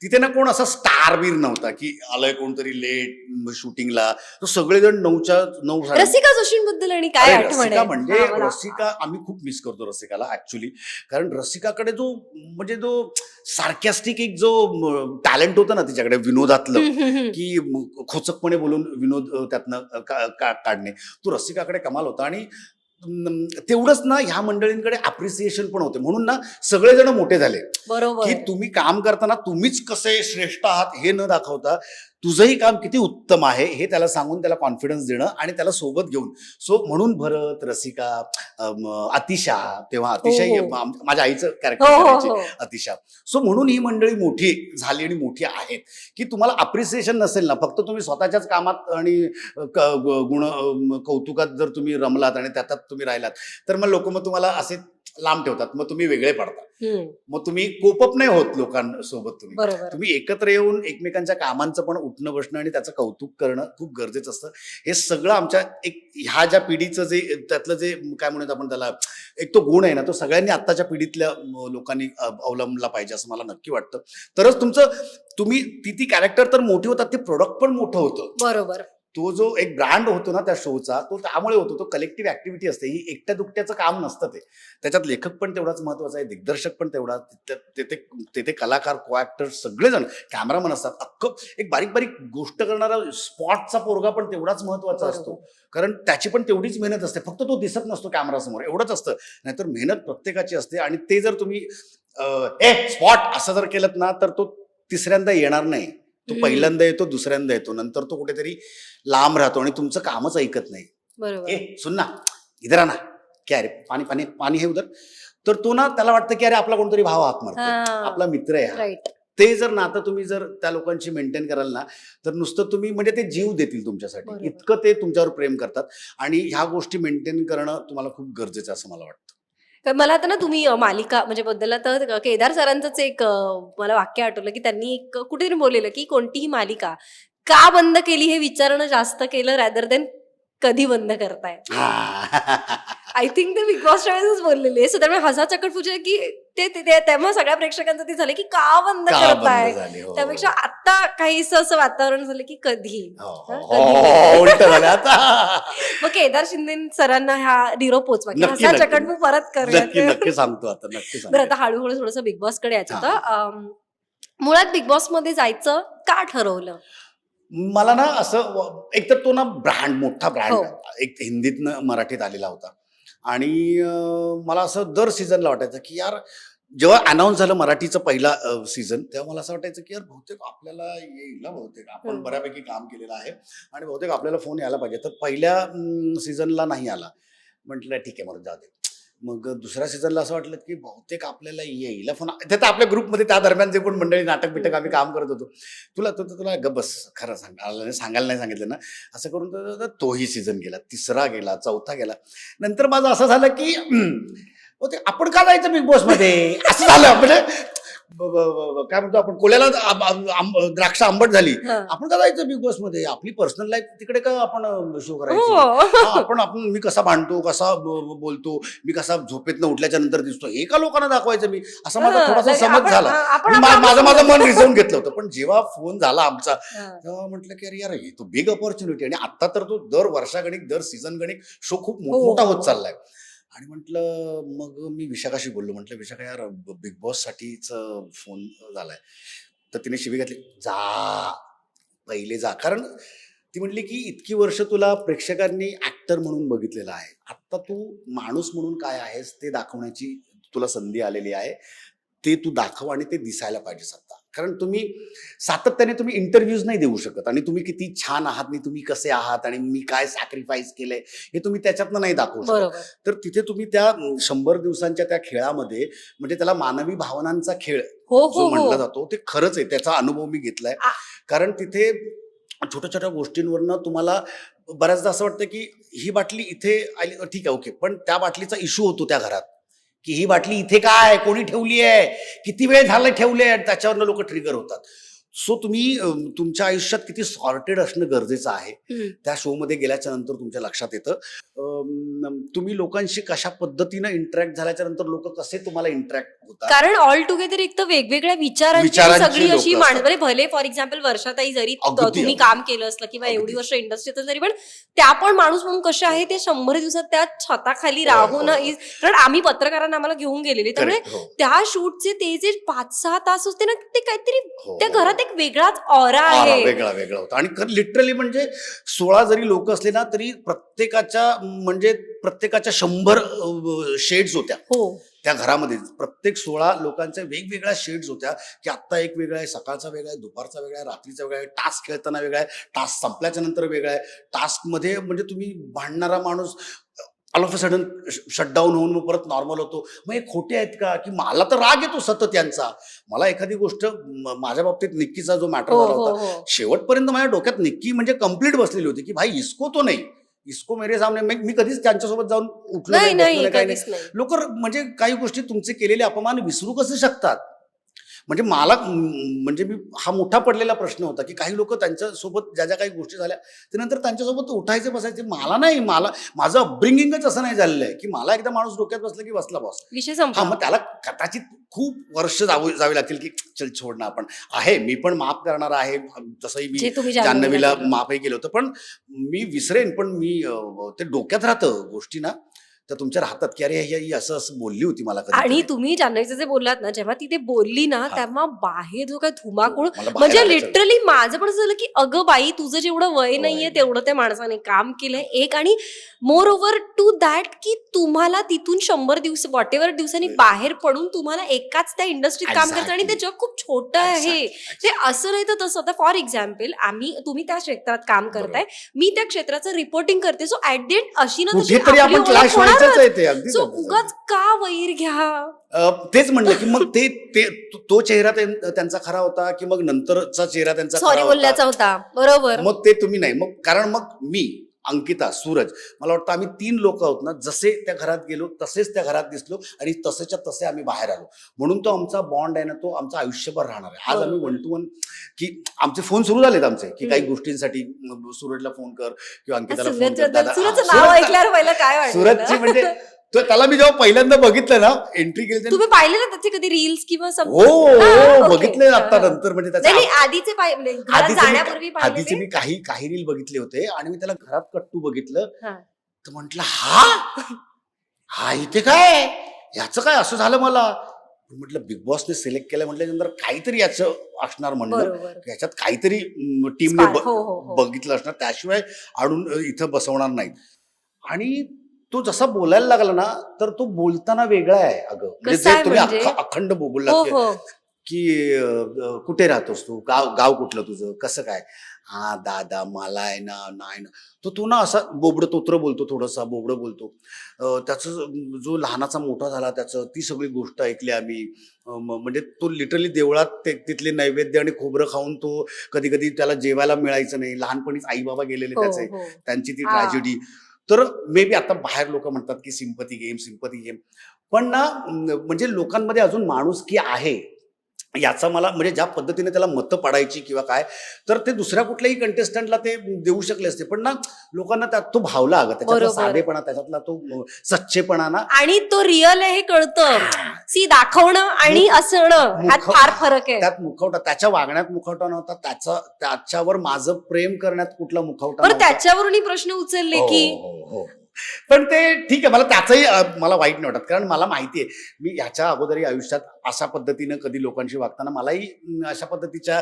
तिथे ना कोण असा स्टार बीर नव्हता की आलंय कोणतरी लेट शूटिंगला. तर सगळेजण 9 रसिका जोशींबद्दल आणि काय आठवण रसिका आहे? म्हणजे हा, मला. रसिका आम्ही खूप मिस करतो रसिकाला ऍक्च्युली. कारण रसिकाकडे जो सार्कॅस्टिक एक जो टॅलेंट होता ना तिच्याकडे विनोदातलं, की खोचकपणे बोलून विनोद त्यातनं काढणे, तो रसिकाकडे कमाल होता. आणि तेवढंच ना ह्या मंडळींकडे अप्रिसिएशन पण होते. म्हणून ना सगळेजण मोठे झाले बरोबर. की तुम्ही काम करताना तुम्हीच कसे श्रेष्ठ आहात हे न दाखवता तुझंही काम किती उत्तम आहे हे त्याला सांगून त्याला कॉन्फिडन्स देणं आणि त्याला सोबत घेऊन. सो म्हणून भरत, रसिका, अतिशा, तेव्हा अतिशय हो. माझ्या आईचं हो, कॅरेक्टर हो, करायचे हो. अतिशा. सो म्हणून ही मंडळी मोठी झाली आणि मोठी आहेत की तुम्हाला अप्रिसिएशन नसेल ना, फक्त तुम्ही स्वतःच्याच कामात आणि कौतुकात जर तुम्ही रमलात आणि त्यात तुम्ही राहिलात तर मग लोक मग तुम्हाला असे लांब ठेवतात, मग तुम्ही वेगळे पडता. मग तुम्ही कोपअप नाही होत लोकांसोबत. तुम्ही एकत्र येऊन एकमेकांच्या कामांचं पण उठणं बसणं आणि त्याचं कौतुक करणं खूप गरजेचं असतं. हे सगळं आमच्या एक ह्या ज्या पिढीचं जे त्यातलं जे काय म्हणत आपण त्याला एक तो गुण आहे ना, तो सगळ्यांनी आत्ताच्या पिढीतल्या लोकांनी अवलंबला पाहिजे असं मला नक्की वाटतं. तरच तुम्ही ती कॅरेक्टर तर मोठी होतात, ते प्रोडक्ट पण मोठं होतं. बरोबर. तो जो एक ब्रँड होतो ना त्या शोचा, तो त्यामुळे होतो. तो कलेक्टिव्ह ऍक्टिव्हिटी असते. ही एकट्या दुकट्याचं काम नसतं ते. त्याच्यात लेखक पण तेवढाच महत्वाचा आहे, दिग्दर्शक पण तेवढा, तेथे कलाकार, को ऍक्टर सगळेजण, कॅमेरामन असतात. अख्खं एक बारीक बारीक गोष्ट करणारा स्पॉटचा पोरगा पण तेवढाच महत्वाचा असतो. बरोबर. कारण त्याची पण तेवढीच मेहनत असते. फक्त तो दिसत नसतो कॅमेरासमोर, एवढंच असतं. नाहीतर मेहनत प्रत्येकाची असते. आणि ते जर तुम्ही स्पॉट असं जर केलं ना, तर तो तिसऱ्यांदा येणार नाही. तो पहिल्यांदा येतो, दुसऱ्यांदा येतो, नंतर तो कुठेतरी लांब राहतो आणि तुमचं कामच ऐकत नाही. बरोबर. सुन ना, इधर आना, क्या रे, पाणी पाणी पाणी है उधर. तर तो ना, त्याला वाटतं की अरे आपला कोणतरी भाव हाक मारतो, आपला मित्र आहे हा. राईट. ते जर नातं तुम्ही जर त्या लोकांची मेंटेन कराल ना, तर नुसतं तुम्ही म्हणजे ते जीव देतील तुमच्यासाठी, बरोबर. इतकं ते तुमच्यावर प्रेम करतात. आणि ह्या गोष्टी मेंटेन करणं तुम्हाला खूप गरजेचं आहे असं मला वाटतं. कारण मला आता ना तुम्ही मालिका म्हणजे बद्दल तर केदार सरांचंच एक मला वाक्य आठवलं की त्यांनी एक कुठेतरी बोललेलं की कोणतीही मालिका का बंद केली हे विचारणं जास्त केलं रॅदर देन कधी बंद करताय. आय थिंक ते बिग बॉसच्या वेळेसच बोललेले. सो त्यामुळे हसा चकट पूजा की तेव्हा सगळ्या प्रेक्षकांचं ते झालं की का बंद का करताय. बंद झाली? हो. त्यापेक्षा आता काहीसं असं वातावरण झालं की कधी. हो, हं, हो, कधी हो, उलट झालं आता. मग केदार शिंदे सरांना हा निरोप पोचवा की नक्की, हसा नक्की. चकट परत नक्की करूया. नक्की सांगतो आता, नक्की बरं, सांगतो. आता हळूहळू थोडंसं बिग बॉस कडे यायचं हा. होतं. मुळात बिग बॉस मध्ये जायचं का ठरवलं? मला ना असं एकतर तो ना ब्रँड, मोठा ब्रँड, हो. एक हिंदीतनं मराठीत आलेला होता. आणि मला असं दर सीझनला वाटायचं की यार, जेव्हा अनाऊन्स झालं मराठीचं पहिला सीझन, तेव्हा मला असं वाटायचं की यार बहुतेक आपल्याला येईल ना, बहुतेक आपण हम्म. बऱ्यापैकी काम केलेलं आहे आणि बहुतेक आपल्याला फोन यायला पाहिजे. तर पहिल्या सीझनला नाही आला. म्हटलं ठीक आहे, मग जाऊ दे. मग दुसऱ्या सीझनला असं वाटलं की बहुतेक आपल्याला येईल फोन. ते तर आपल्या ग्रुपमध्ये त्या दरम्यान जे पण मंडळी, नाटक बिटक आम्ही काम करत होतो, तुला गप बस, खरं सांगायला नाही सांगितलं ना, असं करून तोही सीझन गेला, तिसरा गेला, चौथा गेला. नंतर माझं असं झालं की ते आपण का जायचं बिग बॉस मध्ये, असं झालं. म्हणजे काय म्हणतो आपण, कोल्याला द्राक्ष आंबट झाली, हं. आपण का जायचं बिग बॉस मध्ये, आपली पर्सनल लाईफ तिकडे का आपण शो करायची. हो. आपण मी कसा भांडतो, कसा बोलतो, मी कसा झोपेतनं उठल्याच्या नंतर दिसतो, हे का लोकांना दाखवायचं मी, असा माझा हं, थोडासा like समज आपण- झाला. आपण- मी आपण- माझं मन रिझवून घेतलं होतं. पण जेव्हा फोन झाला आमचा, हं. तेव्हा म्हटलं की अरे यार, हे तो बिग ऑपॉर्च्युनिटी. आणि आता तर तो दर वर्षागणिक, दर सीझन गणिक शो खूप हो, मोठा हो. होत चाललाय. आणि म्हटलं, मग मी विशाखाशी बोललो. म्हटलं, विशाखा यार, बिग बॉस साठीच फोन झालाय. तर तिने शिवी घातली, जा पहिले जा. कारण ती म्हटली की इतकी वर्ष तुला प्रेक्षकांनी ऍक्टर म्हणून बघितलेलं आहे, आता तू माणूस म्हणून काय आहेस ते दाखवण्याची तुला संधी आलेली आहे. ते तू दाखव आणि ते दिसायला पाहिजेस आता. कारण तुम्ही सातत्याने तुम्ही इंटरव्ह्यूज नाही देऊ शकत, आणि तुम्ही किती छान आहात, आणि तुम्ही कसे आहात, आणि मी काय सॅक्रिफाईस केलंय, हे तुम्ही त्याच्यातनं नाही दाखवू शकत. बरोबर. तर तिथे तुम्ही त्या 100 दिवसांच्या त्या खेळामध्ये, म्हणजे त्याला मानवी भावनांचा खेळ हो जो हो म्हणला हो. जातो, ते खरंच आहे. त्याचा अनुभव मी घेतलाय. आ- कारण तिथे छोट्या छोट्या गोष्टींवरनं तुम्हाला बऱ्याचदा असं वाटतं की ही बाटली इथे आली, ठीक आहे, ओके, पण त्या बाटलीचा इश्यू होतो त्या घरात, की ही बाटली इथे काय, कोणी ठेवली आहे, किती वेळ झालं ठेवली आहे, त्याच्यावरनं लोक ट्रिगर होतात. सो तुम्ही तुमच्या आयुष्यात किती सॉर्टेड असणं गरजेचं आहे. हम्म. त्या शोमध्ये गेल्याच्या नंतर तुमच्या लक्षात येतं. तुम्ही लोकांशी कशा पद्धतीनं इंटरॅक्ट झाल्याच्या नंतर लोक कसे तुम्हाला इंटरॅक्ट होतात. कारण ऑल टुगेदर एक तर वेगवेगळ्या विचारांची विचारांची सगळी अशी लोकं असतात. म्हणजे भले फॉर एक्झाम्पल वर्षाताई जरी अगदी, तुम्ही अगदी. काम केलं असलं किंवा अगदी. एवढी वर्ष इंडस्ट्रीत जरी, पण त्या पण माणूस म्हणून कशा आहे ते 100 दिवसात त्या छताखाली हो, राहून हो. कारण आम्ही पत्रकारांना आम्हाला घेऊन गेलेले, त्यामुळे Correct, हो. त्या शूटचे ते जे 5-6 तास असते ना, ते काहीतरी हो, त्या हो. घरात एक वेगळाच ऑरा आरा आहे. वेगळा वेगळा होता. आणि लिटरली म्हणजे 16 जरी लोक असले ना, तरी प्रत्येकाच्या 100 शेड्स होत्या हो. त्या घरामध्ये. प्रत्येक 16 लोकांच्या वेगवेगळ्या शेड्स होत्या, की आत्ता एक वेगळा आहे, सकाळचा वेगळा आहे, दुपारचा वेगळा आहे, रात्रीचा वेगळा आहे, टास्क खेळताना वेगळा आहे, टास्क संपल्याच्या नंतर वेगळा आहे, टास्क मध्ये म्हणजे तुम्ही भांडणारा माणूस all of a sudden shutdown होऊन मग परत नॉर्मल होतो. मग हे खोटे आहेत का, की मला तर राग येतो सतत यांचा. मला एखादी गोष्ट माझ्या बाबतीत निक्कीचा जो मॅटर हो झाला हो होता, हो. शेवटपर्यंत माझ्या डोक्यात निक्की म्हणजे कम्प्लीट बसलेली होती, की भाई इसको तो नाही, इसको मेरे सामने. मी कधीच त्यांच्यासोबत जाऊन उठलो नाही नाही, बसलो नाही नाही, काही कधीच नाही. नाही. लोक म्हणजे काही गोष्टी तुमचे केलेले अपमान विसरू कसे शकतात. म्हणजे मला म्हणजे मी हा मोठा पडलेला प्रश्न होता की काही लोक त्यांच्यासोबत ज्या ज्या काही गोष्टी झाल्या ते नंतर त्यांच्यासोबत उठायचे बसायचे. मला नाही, मला माझं अपब्रिंगिंगच असं नाही झालेलं आहे की मला एकदा माणूस डोक्यात बसला की बसला बॉस. विषय हा, संपला. मग त्याला कदाचित खूप वर्ष जावी लागतील की चल छोड ना, आपण आहे, मी पण माफ करणार आहे, जसंही मी जे तुम्ही जान्हवीला केलं. माफही केलं होतं. पण मी विसरेन, पण मी ते डोक्यात राहतं गोष्टी ना, तर तुमच्या राहतात की अरे ही असं असं बोलली होती मला आणि कधी. तुम्ही जान्हवीचं जे बोललात ना, जेव्हा ती ते बोलली ना, हा. तेव्हा बाहेर जो काय धुमाकूळ, मला बाहेर म्हणजे आल्याचं. लिटरली माझं पण असं झालं की अगं बाई, तुझं जेवढं वय नाहीये होय. तेवढं त्या माणसाने काम केलंय एक. आणि मोर ओव्हर टू दॅट की तुम्हाला तिथून 100 दिवस व्हॉटेव्हर दिवसांनी बाहेर पडून तुम्हाला एकाच त्या इंडस्ट्रीत काम करायचं आणि ते Exactly. जग खूप छोटं आहे. Exactly. ते असं नाही तर तसं. आता फॉर एक्झाम्पल तुम्ही त्या क्षेत्रात काम करताय, मी त्या क्षेत्राचं रिपोर्टिंग करते. सो ऍट द एंड अशी ना तशी कुठेतरी आपली आपण ओळख क्लॅश व्हायचंच होणारच. आहे ते, अगदी सो उगाच का वैर घ्या. तेच म्हणलं की मग ते ते- तो चेहरा त्यांचा खरा होता की मग नंतरचा चेहरा त्यांचा सॉरी खरा होता. बोलल्याचा होता. बरोबर. मग ते तुम्ही नाही, मग कारण मग मी, अंकिता, सूरज, मला वाटतं आम्ही 3 लोक आहोत ना, जसे त्या घरात गेलो तसेच त्या घरात दिसलो आणि तसेच्या तसे आम्ही बाहेर आलो. म्हणून तो आमचा बॉन्ड आहे ना, तो आमचा आयुष्यभर राहणार आहे. आज आम्ही बरोबर. 1 to 1 की आमचे फोन सुरू झालेत आमचे की काही हम्म. गोष्टींसाठी सूरजला फोन कर किंवा अंकिताला फोन सूरजचं कर. दादा, सूरजचं हा, नाव ऐकल्यावर पहिलं काय वाटलं सूरजची ना? म्हणजे त्याला मी जेव्हा पहिल्यांदा बघितलं ना, एंट्री केली, तुम्ही पाहिले ना त्याचे कधी रील्स किंवा हो हो, बघितले हा, आता हा. नंतर, म्हणजे नाही त्याचा नाही, आधीचे म्हणजे घरात आधीचे जाण्यापूर्वी आधीचे पाहिले मी काही काही रील बघितले होते आणि मी त्याला घरात कट्टू बघितलं, हा. तर म्हंटल हा हा इथे काय, याचं काय असं झालं मला. म्हटलं बिग बॉसने सिलेक्ट केलं म्हटल्यानंतर काहीतरी याचं असणार म्हणलं, बरोबर. याच्यात काहीतरी टीमने Spark. हो, हो, हो. बघितलं असणार, त्याशिवाय आणून इथं बसवणार नाही. आणि तो जसा बोलायला लागला ना, तर तो बोलताना वेगळा आहे अगं, म्हणजे कसा जे आहे तुम्ही म्हणजे? अखंड हो बोललात हो. की कुठे राहतोस तू, गाव गाव कुठलं तुझं, कसं काय, हा दादा मला आहे ना, नाही ना, तो ना असा बोबडं तोत्र बोलतो, थोडासा बोबडं बोलतो. त्याचं जो लहानाचा मोठा झाला त्याचं, ती सगळी गोष्ट ऐकली आम्ही. म्हणजे तो लिटरली देवळात तिथले नैवेद्य आणि खोबरं खाऊन तो कधी कधी त्याला जेवायला मिळायचं नाही, लहानपणीच आई बाबा गेलेले हो, त्याचे, हो. त्यांची ती हा. ट्रॅजेडी. तर मे बी आता बाहेर लोक म्हणतात की सिंपती गेम, सिंपती गेम, पण ना म्हणजे लोकांमध्ये अजून माणुसकी आहे याचा मला, म्हणजे ज्या पद्धतीने त्याला मतं पाडायची किंवा काय, तर ते दुसऱ्या कुठल्याही कंटेस्टंटला ते देऊ शकले असते, पण ना लोकांना त्यात तो भावला अगं, त्याच्यातला बरोबर. साधेपणा, त्याच्यातला तो सच्चेपणा ना. आणि तो रिअल आहे हे कळतं. सी दाखवणं आणि असणं ह्यात फार फरक आहे. त्यात मुखवटा, त्याच्या वागण्यात मुखवटा नव्हता, त्याच्यावर माझं प्रेम करण्यात कुठला मुखवटा बरं, नव्हता. त्याच्यावरूनही प्रश्न उचलले हो, की हो, हो. पण ते ठीक आहे, मला त्याचंही मला वाईट नाही वाटत, कारण मला माहिती आहे मी ह्याच्या अगोदरही आयुष्यात अशा पद्धतीनं कधी लोकांशी वागताना मलाही अशा पद्धतीच्या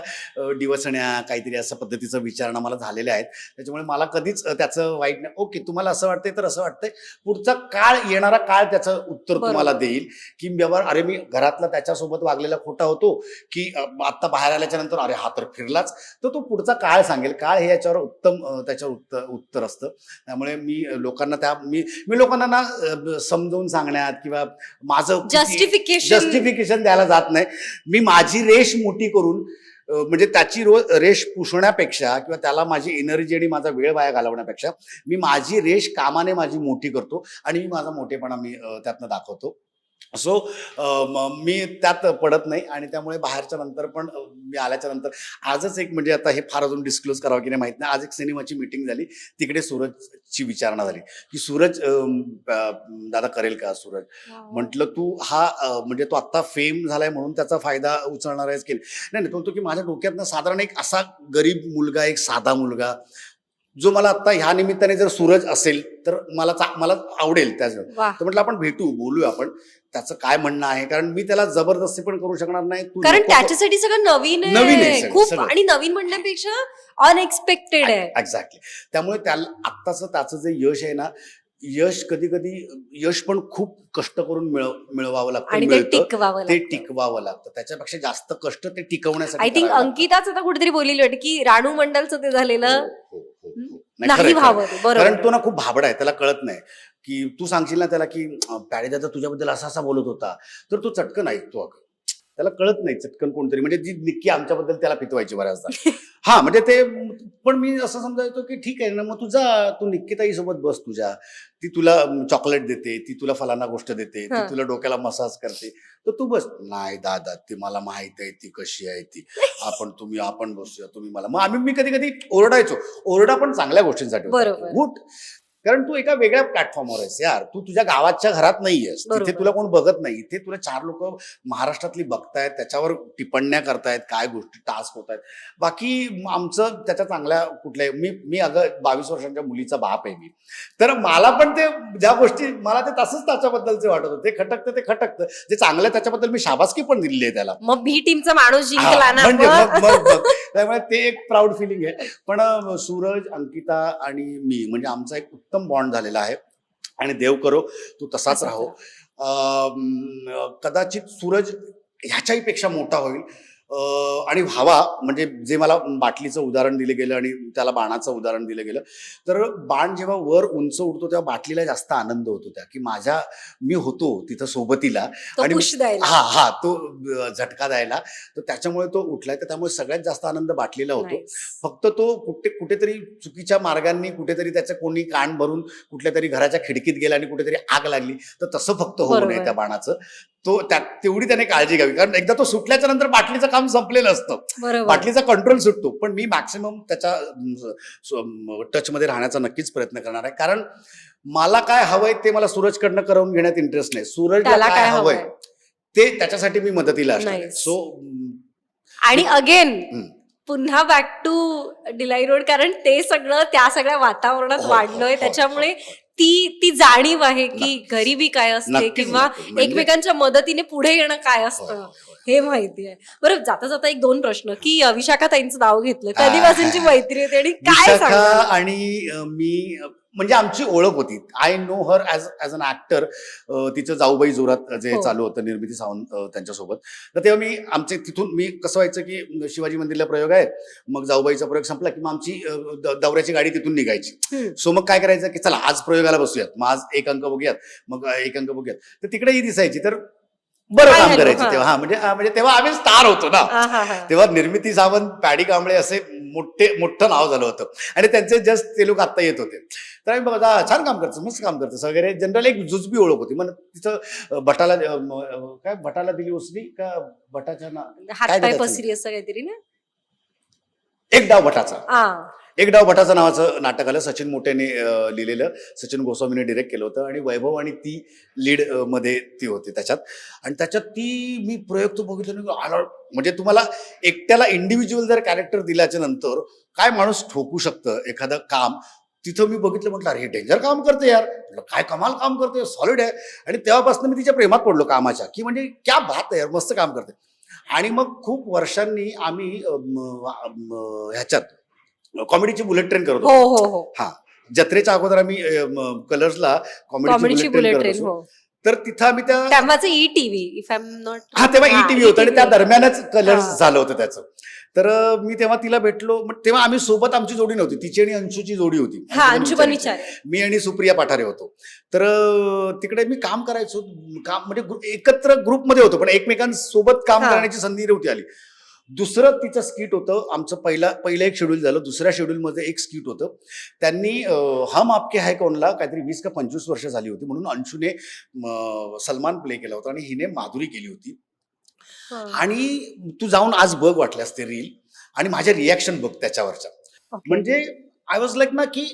डिवचण्या, काहीतरी अशा पद्धतीचं विचारणा मला झालेल्या आहेत. त्याच्यामुळे मला कधीच त्याचं वाईट नाही. ओके, तुम्हाला असं वाटतंय तर असं वाटतंय, पुढचा काळ, येणारा काळ त्याचं उत्तर तुम्हाला बरोबर. देईल की व्यवहार, अरे मी घरातला त्याच्यासोबत वागलेला खोटा होतो की आता बाहेर आल्याच्या नंतर अरे हा तर फिरलाच, तर तो पुढचा काळ सांगेल. काळ हे याच्यावर उत्तम त्याच्यावर उत्तर असतं. त्यामुळे मी लोकांना मी लोकांना ना समजावून सांगण्यात किंवा माझं जस्टिफिकेशन द्यायला जात नाही. मी माझी रेष मोठी करून म्हणजे त्याची रोज रेष पुसण्यापेक्षा किंवा त्याला माझी एनर्जी आणि माझा वेळ वाया घालवण्यापेक्षा मी माझी रेष कामाने माझी मोठी करतो आणि मी माझा मोठेपणा मी त्यातनं दाखवतो. सो मी त्यात पडत नाही आणि त्यामुळे बाहेरच्या नंतर पण मी आल्याच्या नंतर आजच एक, म्हणजे आता हे फार अजून डिस्क्लोज करावं की नाही माहित नाही, आज एक सिनेमाची मीटिंग झाली, तिकडे सूरजची विचारणा झाली की सूरज दादा करेल का. सूरज म्हटलं तू हा म्हणजे तो आता फेम झालाय म्हणून त्याचा फायदा उचलणार आहेस की नाही. तो की माझ्या डोक्यातनं साधारण एक असा गरीब मुलगा, एक साधा मुलगा, जो मला आता ह्या निमित्ताने जर सूरज असेल तर मला आवडेल त्याचं. तर म्हटलं आपण भेटू, बोलूया आपण, त्याचं काय म्हणणं आहे, कारण मी त्याला जबरदस्ती पण करू शकणार नाही. कारण त्याच्यासाठी सगळं नवीन आहे खूप, सगळं. आणि नवीन म्हणण्यापेक्षा अनएक्सपेक्टेड आहे. एक्झॅक्टली. त्यामुळे त्याला आत्ताचं त्याचं जे यश आहे ना, यश कधी कधी यश पण खूप कष्ट करून मिळवावं लागतं, आणि ते टिकवावं लागतं. त्याच्यापेक्षा जास्त कष्ट ते टिकवण्यासाठी आय थिंक करावे लागतात. अंकिताच आता कुठेतरी बोललेली वाटते की रानू मंडलचं ते झालेलं हो, हो, हो. नाही, नाही खरंय, व्हावं ते. कारण बरोबर. तो ना खूप भाबडा आहे, त्याला कळत नाही की तू सांगशील ना त्याला की पॅडे दादा तुझ्याबद्दल असा असा बोलत होता, तर तो चटकन ऐकतो अगं. त्याला कळत नाही चटकन कोणतरी, म्हणजे जी निक्की आमच्याबद्दल त्याला पितवायची बऱ्याचदा. हा म्हणजे ते, पण मी असं समजायचो की ठीक आहे ना, मग तू निक्कीताई सोबत बस तुझ्या, ती तुला चॉकलेट देते, ती तुला फलाना गोष्ट देते, ती हा. तुला डोक्याला मसाज करते, तर तू बस. नाही दादा, ती मला माहित आहे ती कशी आहे ती, आपण बसूया, तुम्ही मला. मग मी कधी कधी ओरडायचो. ओरडा पण चांगल्या गोष्टींसाठी होता. बरोबर. उठ, कारण तू एका वेगळ्या प्लॅटफॉर्मवर आहेस यार, तू तुझ्या गावाच्या घरात नाहीयेस, तिथे बरोबर. तुला कोण बघत नाही, इथे तुला 4 लोक महाराष्ट्रातली बघतायत, त्याच्यावर टिप्पण्या करतायत, काय गोष्टी टास्क होत आहेत. बाकी आमचं त्याच्या चांगल्या कुठल्या, मी अगं 22 वर्षांच्या मुलीचा बाप आहे मी, तर मला पण ते ज्या गोष्टी मला ते तसंच त्याच्याबद्दलचे वाटत होते. ते खटकतं जे चांगलं, त्याच्याबद्दल मी शाबासकी पण दिली आहे त्याला. मग बी टीमचा माणूस जिंकला हा, ना. म्हणजे मग. मग त्यामुळे ते एक प्राऊड फिलिंग आहे. पण सूरज, अंकिता आणि मी म्हणजे आमचा एक उत्तम बॉन्ड झालेला आहे आणि देव करो तो तसाच तसाच राहो. कदाचित सूरज ह्याच्याही पेक्षा मोठा होईल आणि व्हावा. म्हणजे जे मला बाटलीचं उदाहरण दिलं गेलं आणि त्याला बाणाचं उदाहरण दिलं गेलं, तर बाण जेव्हा वर उंच उडतो तेव्हा बाटलीला जास्त आनंद होतो त्या, की मी होतो तिथं सोबतीला तो आणि पुश द्यायला. हा तो झटका द्यायला, तर त्याच्यामुळे तो उठलाय, तर त्यामुळे सगळ्यात जास्त आनंद बाटलीला होतो. Nice. फक्त तो कुठेतरी चुकीच्या मार्गांनी, कुठेतरी त्याचं कोणी कान भरून कुठल्या तरी घराच्या खिडकीत गेला आणि कुठेतरी आग लागली, तर तसं फक्त होऊ नये बरोबर. त्या बाणाचं. तेवढी त्याने काळजी घ्यावी, कारण एकदा तो सुटल्याच्या नंतर बाटलीचं काम संपलेलं असतं, बरोबर. बाटलीचा कंट्रोल सुटतो. पण मी मॅक्सिमम त्याच्या टचमध्ये राहण्याचा नक्कीच प्रयत्न करणार आहे, कारण मला काय हवंय ते मला सूरजकडनं करवून घेण्यात इंटरेस्ट नाही. सूरजला त्याला काय काय हवंय हवंय? ते त्याच्यासाठी मी मदतीला असणार आहे. Nice. सो आणि अगेन पुन्हा बॅक टू डिलाई रोड, कारण ते सगळं त्या सगळ्या वातावरणात हो, वाढलोय, हो, त्याच्यामुळे हो, हो. ती जाणीव आहे की नक्कीच. गरिबी काय असते नक्कीच, किंवा नक्कीच. म्हणजे एकमेकांच्या मदतीने पुढे येणं काय होय, असतं होय, होय. हे माहिती आहे. बरं, जाता जाता एक 2 प्रश्न, की विशाखाताईंचं नाव घेतलं, कधीपासूनची मैत्री होती आणि काय विशाखा सांगाल? आणि मी म्हणजे आमची ओळख होती. I know her as an actor. तिचं जाऊबाई जोरात जे हो. चालू होतं, निर्मिती सावंत त्यांच्यासोबत. तर तेव्हा मी कसं व्हायचं की शिवाजी मंदिरला प्रयोग आहे, मग जाऊबाईचा प्रयोग संपला की मग आमची दौऱ्याची गाडी तिथून निघायची. सो मग काय करायचं की चला आज प्रयोगाला बसूयात, मग आज एक अंक बघूयात, मग एक अंक बघूयात, तर तिकडेही दिसायची, तर बरं हाय काम हॅलो, करायची हा. तेव्हा. म्हणजे तेव्हा आम्ही स्टार होतो ना. हा, हा, हा. तेव्हा निर्मिती सावंत, पॅडी कांबळे असे मोठं नाव झालं होतं आणि त्यांचे जस्ट ते लोक आत्ता येत होते. तर आम्ही बघा छान काम करतो, मस्त काम करतो वगैरे. जनरल एक जुजबी ओळख होती. मग तिथं भटाला दिली उसरी का भटाच्या काय हातपाय त्याचं? पसरी असं काहीतरी ना. एक डाव भटाचा. हा. एक डाव भटाचं नावाचं नाटक आलं, सचिन मोटेने लिहिलेलं, सचिन गोस्वामीने डिरेक्ट केलं होतं आणि वैभव आणि ती लीड मध्ये ती होती त्याच्यात. आणि त्याच्यात मी प्रयोग तो बघितला, म्हणजे तुम्हाला एकट्याला इंडिव्हिज्युअल जर कॅरेक्टर दिल्याच्या नंतर काय माणूस ठोकू शकतं एखादं काम, तिथं मी बघितलं, म्हटलं अरे हे डेंजर काम करते यार, म्हटलं काय कमाल काम करते, सॉलिड आहे. आणि तेव्हापासून मी तिच्या प्रेमात पडलो कामाच्या, की म्हणजे क्या बात आहे यार, मस्त काम करते. आणि मग खूप वर्षांनी आम्ही ह्याच्यात कॉमेडीची बुलेट ट्रेन करत हो होतो. हो हो. हा, जत्रेच्या अगोदर आम्ही कलर्सला कॉमेडीची कॉमेडीची बुलेट बुलेट ट्रेन ट्रेन. करत हो. असो. तर तिथं आम्ही त्या तेव्हाचं ETV, if I am not. हा तेव्हा ईटीव्ही होतं आणि त्या दरम्यानच कलर्स हा. झालं होतं त्याचं. तर मी तेव्हा तिला भेटलो, तेव्हा आम्ही सोबत, आमची जोडी नव्हती, तिची आणि अंशूची जोडी होती. हा, अंशुमन विचार. मी आणि सुप्रिया पाठारे होतो. तर तिकडे मी काम करायचो, काम म्हणजे एकत्र ग्रुपमध्ये होतो, पण एकमेकांसोबत काम हा. करण्याची संधी नव्हती आली. दुसरं तिचं स्किट होतं, आमचं पहिलं एक शेड्यूल झालं, दुसऱ्या शेड्यूलमध्ये एक स्किट होतं. त्यांनी हम आपके है कौनला काहीतरी 20 का 25 वर्ष झाली होती, म्हणून अंशूने सलमान प्ले केला होता आणि हिने माधुरी केली होती. आणि तू जाऊन आज बघ वाटल्यास ते रील आणि माझ्या रिॲक्शन बघ त्याच्यावरच्या. म्हणजे आय वॉज लाईक ना की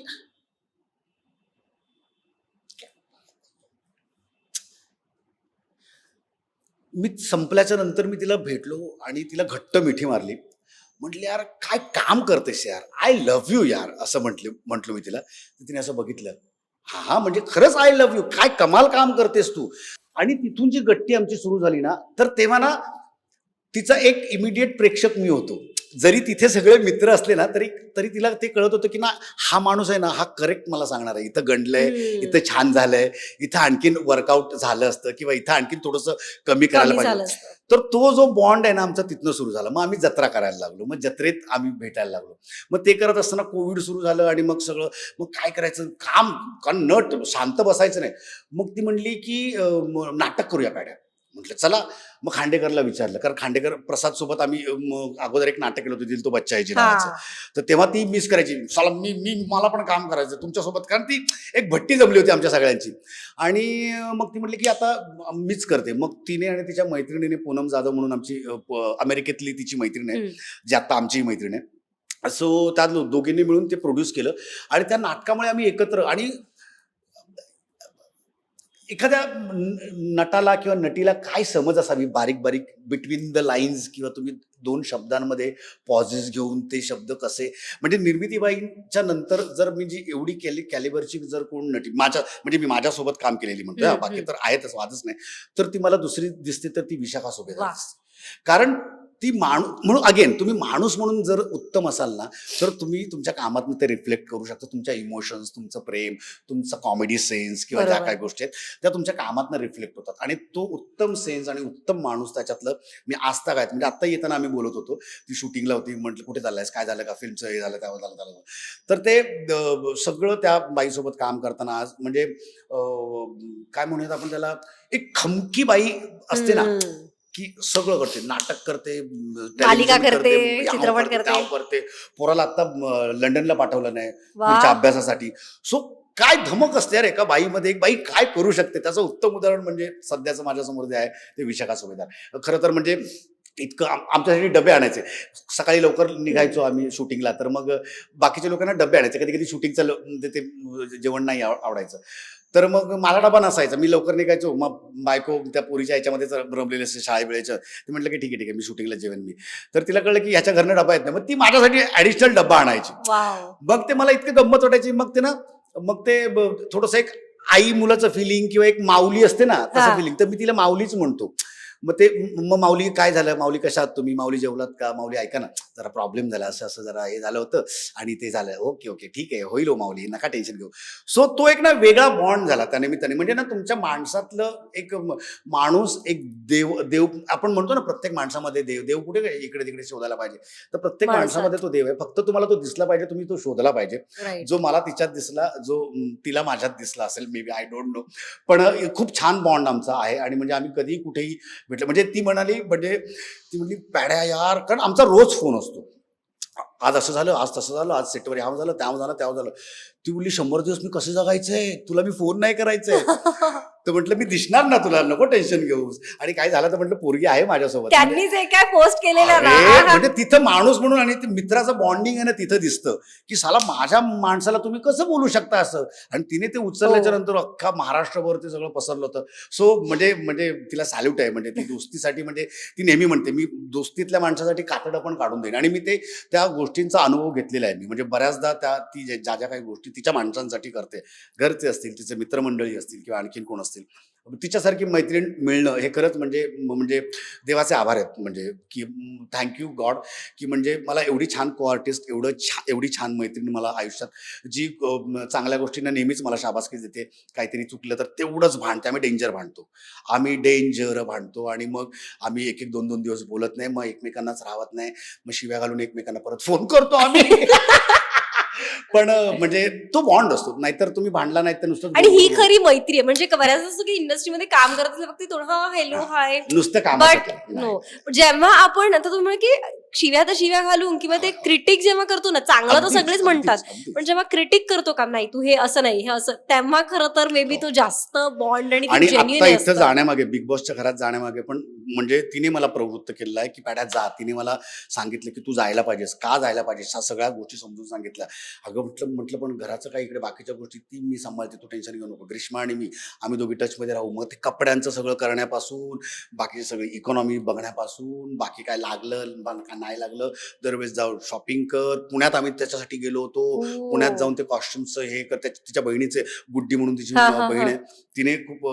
मी संपल्याच्या नंतर मी तिला भेटलो आणि तिला घट्ट मिठी मारली. म्हटली यार काय काम करतेस यार, आय लव्ह यू यार, असं म्हटलं मी तिला. तर तिने असं बघितलं, हा म्हणजे खरंच आय लव्ह यू, काय कमाल काम करतेस तू. आणि तिथून जी गट्टी आमची सुरू झाली ना, तर तेव्हा ना तिचा एक इमिडिएट प्रेक्षक मी होतो. जरी तिथे सगळे मित्र असले ना, तरी तिला ते कळत होतं की ना हा माणूस आहे ना, हा करेक्ट मला सांगणार आहे, इथं गंडलंय, इथं छान झालंय, इथं आणखीन वर्कआउट झालं असतं किंवा इथं आणखीन थोडंसं कमी करायला पाहिजे. तर तो जो बॉन्ड आहे ना आमचा तिथनं सुरू झाला. मग आम्ही जत्रा करायला लागलो, मग जत्रेत आम्ही भेटायला लागलो. मग ते करत असताना कोविड सुरू झालं आणि मग सगळं, मग काय करायचं काम, कारण नट शांत बसायचं नाही. मग ती म्हणली की नाटक करूया पॅड्या. म्हटलं चला. मग खांडेकरला विचारलं, कारण खांडेकर प्रसाद सोबत आम्ही अगोदर एक नाटक केलं होतं दिल तो बच्चा याची नावाचं. हा तर तेव्हा ती मिस करायची, चला मी मी मला पण काम करायचं तुमच्यासोबत, कारण ती एक भट्टी जमली होती आमच्या सगळ्यांची. आणि मग ती म्हटली की आता मीच करते. मग तिने आणि तिच्या मैत्रिणीने पूनम जाधव म्हणून आमची अमेरिकेतली तिची मैत्रीण आहे, हम्म. जी आता आमची मैत्रीण आहे. सो त्या दोघींनी मिळून ते प्रोड्यूस केलं. आणि त्या नाटकामुळे आम्ही एकत्र, आणि एखाद्या नटाला किंवा नटीला काय समज असावी बारीक बारीक बिटवीन द लाईन्स, किंवा तुम्ही दोन शब्दांमध्ये पॉझेस घेऊन ते शब्द कसे, म्हणजे निर्मितीबाईंच्या नंतर जर मी जी एवढी कॅलिबरची जर कोण नटी माझ्या, म्हणजे मी माझ्यासोबत काम केलेली म्हणतोय, हम्म, बाकी हम्म. तर आहेतच, वादच नाही, तर ती मला दुसरी दिसते तर ती विशाखा सुभेदार वा. दिसते. कारण ती माणूस म्हणून, अगेन तुम्ही माणूस म्हणून जर उत्तम असाल ना, तर तुम्ही तुमच्या कामातून ते रिफ्लेक्ट करू शकता. तुमच्या इमोशन्स, तुमचं प्रेम, तुमचा कॉमेडी सेन्स किंवा ज्या बरोबर. काही गोष्टी आहेत त्या तुमच्या कामातनं रिफ्लेक्ट होतात. आणि तो उत्तम सेन्स आणि उत्तम माणूस त्याच्यातलं मी आजता काय, म्हणजे आता येताना आम्ही बोलत होतो, ती शूटिंगला होती, म्हटलं कुठे चाललायस, काय झालं का, फिल्मचं हे झालं त्यावर झालं त्याला. तर ते सगळं त्या बाईसोबत काम करताना आज म्हणजे काय म्हणूयात आपण त्याला, एक खमकी बाई असते ना, हम्म. की सगळं करते, नाटक करते, मालिका टेलिव्हिजन करते, याव चित्रपट करते. त्याव करते. पोराला आता लंडनला पाठवलं नाही वा. पुढच्या अभ्यासासाठी. सो काय धमक असते यार एका बाईमध्ये, एक बाई काय करू शकते. त्याचं उत्तम उदाहरण म्हणजे सध्याचं माझ्यासमोर जे आहे ते विशाखा सुभेदार. खरं तर म्हणजे इतकं आमच्यासाठी डबे आणायचे. सकाळी लवकर निघायचो आम्ही शूटिंगला, तर मग बाकीच्या लोकांना डबे आणायचे. कधी कधी शूटिंगचं ते जेवण नाही आवडायचं, तर मग मला डबा नसायचा, मी लवकर निघायचो. मग बायको त्या पोरीच्या ह्याच्यामध्येच रमलेले असते शाळेवेळेचं. ते म्हटलं की ठीक आहे ठीक आहे, मी शूटिंगला जेवेन मी. तर तिला कळलं की ह्याच्या घरनं डबा येत नाही, मग ती माझ्यासाठी ऍडिशनल डब्बा आणायची. वाव. मग ते मला इतकं गंमत वाटायची. मग ते ना, मग ते थोडंसं एक आई मुलाचं फिलिंग, किंवा एक माऊली असते ना तसं हा. फिलिंग, तर मी तिला माऊलीच म्हणतो. मग माऊली काय झालं, माऊली कशा आहात तुम्ही, माऊली जेवलात का, माऊली ऐका ना जरा प्रॉब्लेम झाला, असं असं जरा हे झालं होतं आणि ते झालं, ओके ओके ठीक आहे, होईल हो माऊली, नका टेन्शन घेऊ. सो तो एक ना वेगळा बॉन्ड झाला त्या निमित्ताने. म्हणजे ना तुमच्या माणसातलं एक माणूस, एक देव, देव आपण म्हणतो ना, प्रत्येक माणसामध्ये देव, देव कुठे इकडे तिकडे शोधायला पाहिजे, तर प्रत्येक माणसात. माणसामध्ये तो देव आहे, फक्त तुम्हाला तो दिसला पाहिजे, तुम्ही तो शोधला पाहिजे. राईट. जो मला तिच्यात दिसला, जो तिला माझ्यात दिसला असेल, may be, I don't know. पण खूप छान बॉन्ड आमचा आहे. आणि म्हणजे आम्ही कधीही कुठेही भेटलं, म्हणजे ती म्हणाली, म्हणजे ती म्हणली पॅड्या यार, कारण आमचा रोज फोन असतो, आज असं झालं, आज तसं झालं, आज सेटवर ह्याव झालं, त्याव झालं, त्याव झालं. ती बोलली 100 दिवस मी कसं जगायचंय, तुला मी फोन नाही करायचंय. तर म्हटलं मी दिसणार ना तुला, नको टेन्शन घेऊस. आणि काय झालं तर म्हटलं पोरगी आहे माझ्यासोबत. त्यांनी जे काय पोस्ट केलेलं ना, अरे, आहा. म्हणजे तिथं माणूस म्हणून आणि ते मित्राचं बॉन्डिंग आहे ना, तिथं दिसतं की साला माझ्या माणसाला तुम्ही कसं बोलू शकता असं. आणि तिने ते उचलल्याच्या हो. नंतर अख्खा महाराष्ट्रभर ते सगळं पसरलं होतं. सो म्हणजे म्हणजे तिला सॅल्यूट आहे. म्हणजे ती दोस्तीसाठी, म्हणजे ती नेहमी म्हणते मी दोस्तीतल्या माणसासाठी कातडं पण काढून देईन. आणि मी ते त्या गोष्टींचा अनुभव घेतलेला आहे मी. म्हणजे बऱ्याचदा ती ज्या ज्या काही गोष्टी तिच्या माणसांसाठी करते, घरचे असतील, तिचे मित्रमंडळी असतील, किंवा आणखीन कोण असतील, तिच्यासारखी मैत्रीण मिळणं हे खरंच म्हणजे देवाचे आभार आहेत. म्हणजे की थँक्यू गॉड, की म्हणजे मला एवढी छान को आर्टिस्ट, एवढी छान मैत्रीण मला आयुष्यात, जी चांगल्या गोष्टींना नेहमीच मला शाबासकी देते. काहीतरी चुकलं तर तेवढंच भांडते. आम्ही डेंजर भांडतो. आणि मग आम्ही 1-1, 2-2 दिवस बोलत नाही, मग एकमेकांनाच राहत नाही, मग शिव्या घालून एकमेकांना परत फोन करतो आम्ही. पण म्हणजे तो बॉन्ड असतो, नाहीतर तुम्ही भांडला नाही तर नुसतं आणि ही खरी मैत्री आहे. म्हणजे बऱ्याच असतो की इंडस्ट्रीमध्ये काम करत असेल फक्त थोडं हा हॅलो हाय, नुसतं बट कामासाठी नो, जेव्हा आपण आता तुम्ही की शिव्या तर शिव्या घालून, किंवा ते क्रिटिक जेव्हा करतो ना, चांगलं तर अगदीच, सगळेच म्हणतात, अगदीच. पण जेव्हा क्रिटिक करतो काम, नाही तू हे असं नाही, हे असं, तेव्हा खरं तर मे बी हो. तो जास्त बॉन्ड आणि आणि जेन्युइन आता इथं असतं. जाण्यामागे, बिग बॉसच्या घरात जाण्यामागे पण म्हणजे तिने मला प्रवृत्त केलेलं आहे की पॅड्या जा. तिने मला सांगितलं की तू जायला पाहिजेस, का जायला पाहिजेस, ह्या सगळ्या गोष्टी समजून सांगितल्या. अगं म्हटलं पण घराचं काय, इकडे बाकीच्या गोष्टी ती मी सांभाळते, तू टेन्शन घेऊ नको. ग्रीष्मा आणि मी, आम्ही दोघी टचमध्ये राहू. मग ते कपड्यांचं सगळं करण्यापासून, बाकी सगळी इकॉनॉमी बघण्यापासून, बाकी काय लागलं काय नाही लागलं, दरवेळेस जाऊ शॉपिंग कर. पुण्यात आम्ही त्याच्यासाठी गेलो होतो. हो. पुण्यात जाऊन ते कॉस्ट्युमचं हे कर. तिच्या बहिणीचे, गुड्डी म्हणून तिची हा, हा, बहीण हा. आहे, तिने खूप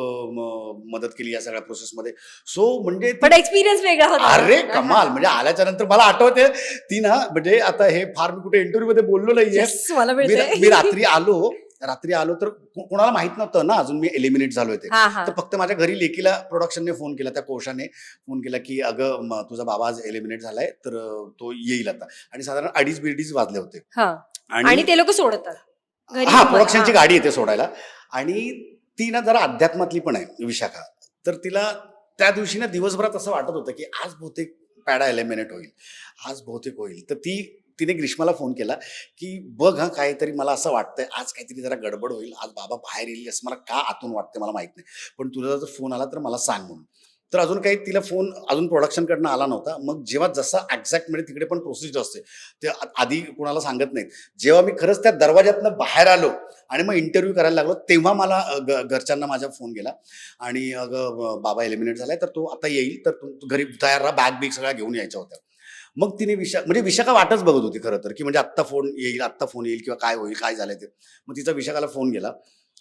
मदत केली या सगळ्या प्रोसेसमध्ये. सो म्हणजे पण एक्सपिरियन्स वेगळा होता. अरे कमाल. म्हणजे आल्याच्या नंतर मला आठवते ती ना, म्हणजे आता हे फार मी कुठे इंटरव्ह्यू मध्ये बोललो नाहीये. Yes, मला मी मिळतंय. रात्री आलो तर कोणाला माहित नव्हतं ना अजून मी एलिमिनेट झालोय ते. हा, हा. तर फक्त माझ्या घरी लेकीला प्रोडक्शनने फोन केला, त्या कोशाने फोन केला की अगं तुझा बाबा आज एलिमिनेट झालाय, तर तो येईल आता. आणि साधारण 2:30 वाजले होते. हा. आणि ते लोक सोडतात घरी हा, तुम्हाला. प्रोडक्शनची हा. गाडी येते सोडायला. आणि ती ना जरा अध्यात्मातली पण आहे विशाखा. तर तिला त्या दिवशी ना दिवसभरात असं वाटत होतं की आज बहुतेक पॅडा एलिमिनेट होईल, आज बहुतेक होईल. तर तिने ग्रीष्माला फोन केला की बघ हा काहीतरी मला असं वाटतंय आज काहीतरी जरा गडबड होईल, आज बाबा बाहेर येईल असं मला का आतून वाटतंय मला माहित नाही, पण तुझा जर फोन आला तर मला सांग म्हणून. तर अजून काही तिला फोन अजून प्रोडक्शनकडनं आला नव्हता. मग जेव्हा जसा एक्झॅक्ट म्हणजे तिकडे पण प्रोसिजर असते ते आधी कुणाला सांगत नाहीत. जेव्हा मी खरंच त्या दरवाज्यातनं बाहेर आलो आणि मग इंटरव्ह्यू करायला लागलो तेव्हा मला घरच्यांना माझा फोन गेला आणि बाबा एलिमिनेट झालाय तर तो आता येईल तर तू घरी तयार राहा, बॅग बिग सगळ्या घेऊन यायच्या होत्या. मग तिने म्हणजे विशाखा वाटच बघत होती खरं तर की म्हणजे आत्ता फोन येईल, आत्ता फोन येईल किंवा काय होईल, काय झालंय ते. मग तिचा विशाखाला फोन गेला.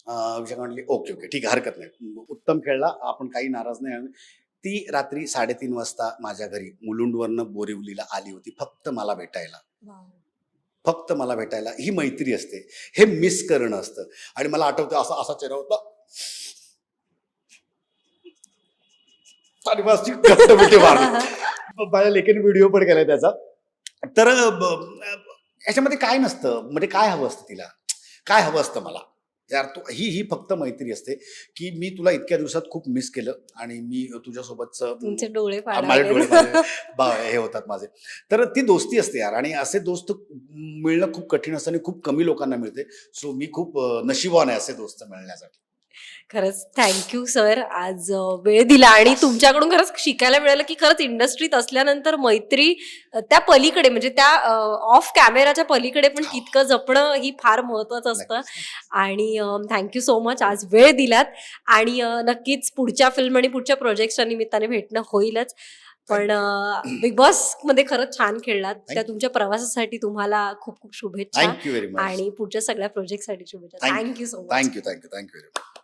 विशाखा म्हटली ओके ओके ठीक आहे हरकत नाही, उत्तम खेळला, आपण काही नाराज नाही. आणि ती रात्री 3:30 वाजता माझ्या घरी मुलुंडवरनं बोरिवलीला आली होती फक्त मला भेटायला. फक्त मला भेटायला. ही मैत्री असते, हे मिस करणं असतं. आणि मला आठवतं असा असा चेहरा होता आणि मग अशी घट्ट मिठी मारली. माझ्या लेखीने व्हिडिओ पण केलाय त्याचा. तर याच्यामध्ये काय नसतं, म्हणजे काय हवं असतं तिला, काय हवं असतं मला यार, तू ही फक्त मैत्री असते की मी तुला इतक्या दिवसात खूप मिस केलं आणि मी तुझ्यासोबतचं तुमचे डोळे फार माझे आले डोळे ना. हे होतात माझे. तर ती दोस्ती असते यार आणि असे दोस्त मिळणं खूप कठीण असतं आणि खूप कमी लोकांना मिळते. सो मी खूप नशिबवान आहे असे दोस्त मिळण्यासाठी. खरंच थँक्यू सर आज वेळ दिला आणि तुमच्याकडून खरंच शिकायला मिळालं की खरंच इंडस्ट्रीत असल्यानंतर मैत्री त्या पलीकडे म्हणजे त्या ऑफ कॅमेराच्या पलीकडे पण तितकं जपणं ही फार महत्वाचं असतं. नक्कीच, नक्कीच. आणि थँक्यू सो मच आज वेळ दिलात आणि नक्कीच पुढच्या फिल्म आणि पुढच्या प्रोजेक्टच्या निमित्ताने भेटणं होईलच. पण बिग बॉस मध्ये खरंच छान खेळलात. त्या तुमच्या प्रवासासाठी तुम्हाला खूप खूप शुभेच्छा थँक्यू व्हेरी मच. आणि पुढच्या सगळ्या प्रोजेक्टसाठी शुभेच्छा. Thank you so much. Thank you thank you thank you very much.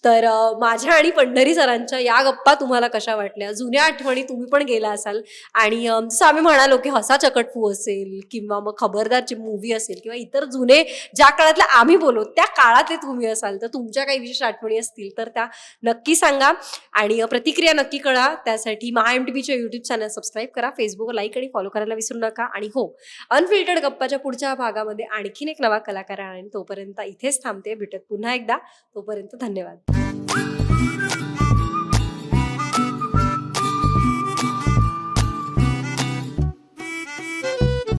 तर माझ्या आणि पंढरी सरांच्या या गप्पा तुम्हाला कशा वाटल्या? जुन्या आठवणी तुम्ही पण गेला असाल आणि जसं आम्ही म्हणालो की हसा चकटफू असेल किंवा मग खबरदारची मूव्ही असेल किंवा इतर जुने ज्या काळातल्या आम्ही बोललो त्या काळातले तुम्ही असाल तर तुमच्या काही विशेष आठवणी असतील तर त्या नक्की सांगा आणि प्रतिक्रिया नक्की कळा. त्यासाठी MyMTVच्या युट्यूब चॅनल सबस्क्राईब करा, फेसबुक लाईक आणि फॉलो करायला विसरू नका. आणि हो, अनफिल्टर्ड गप्पाच्या पुढच्या भागामध्ये आणखीन एक नवा कलाकार आहे आणि तोपर्यंत इथेच थांबते. भेटत पुन्हा एकदा. तोपर्यंत धन्यवाद.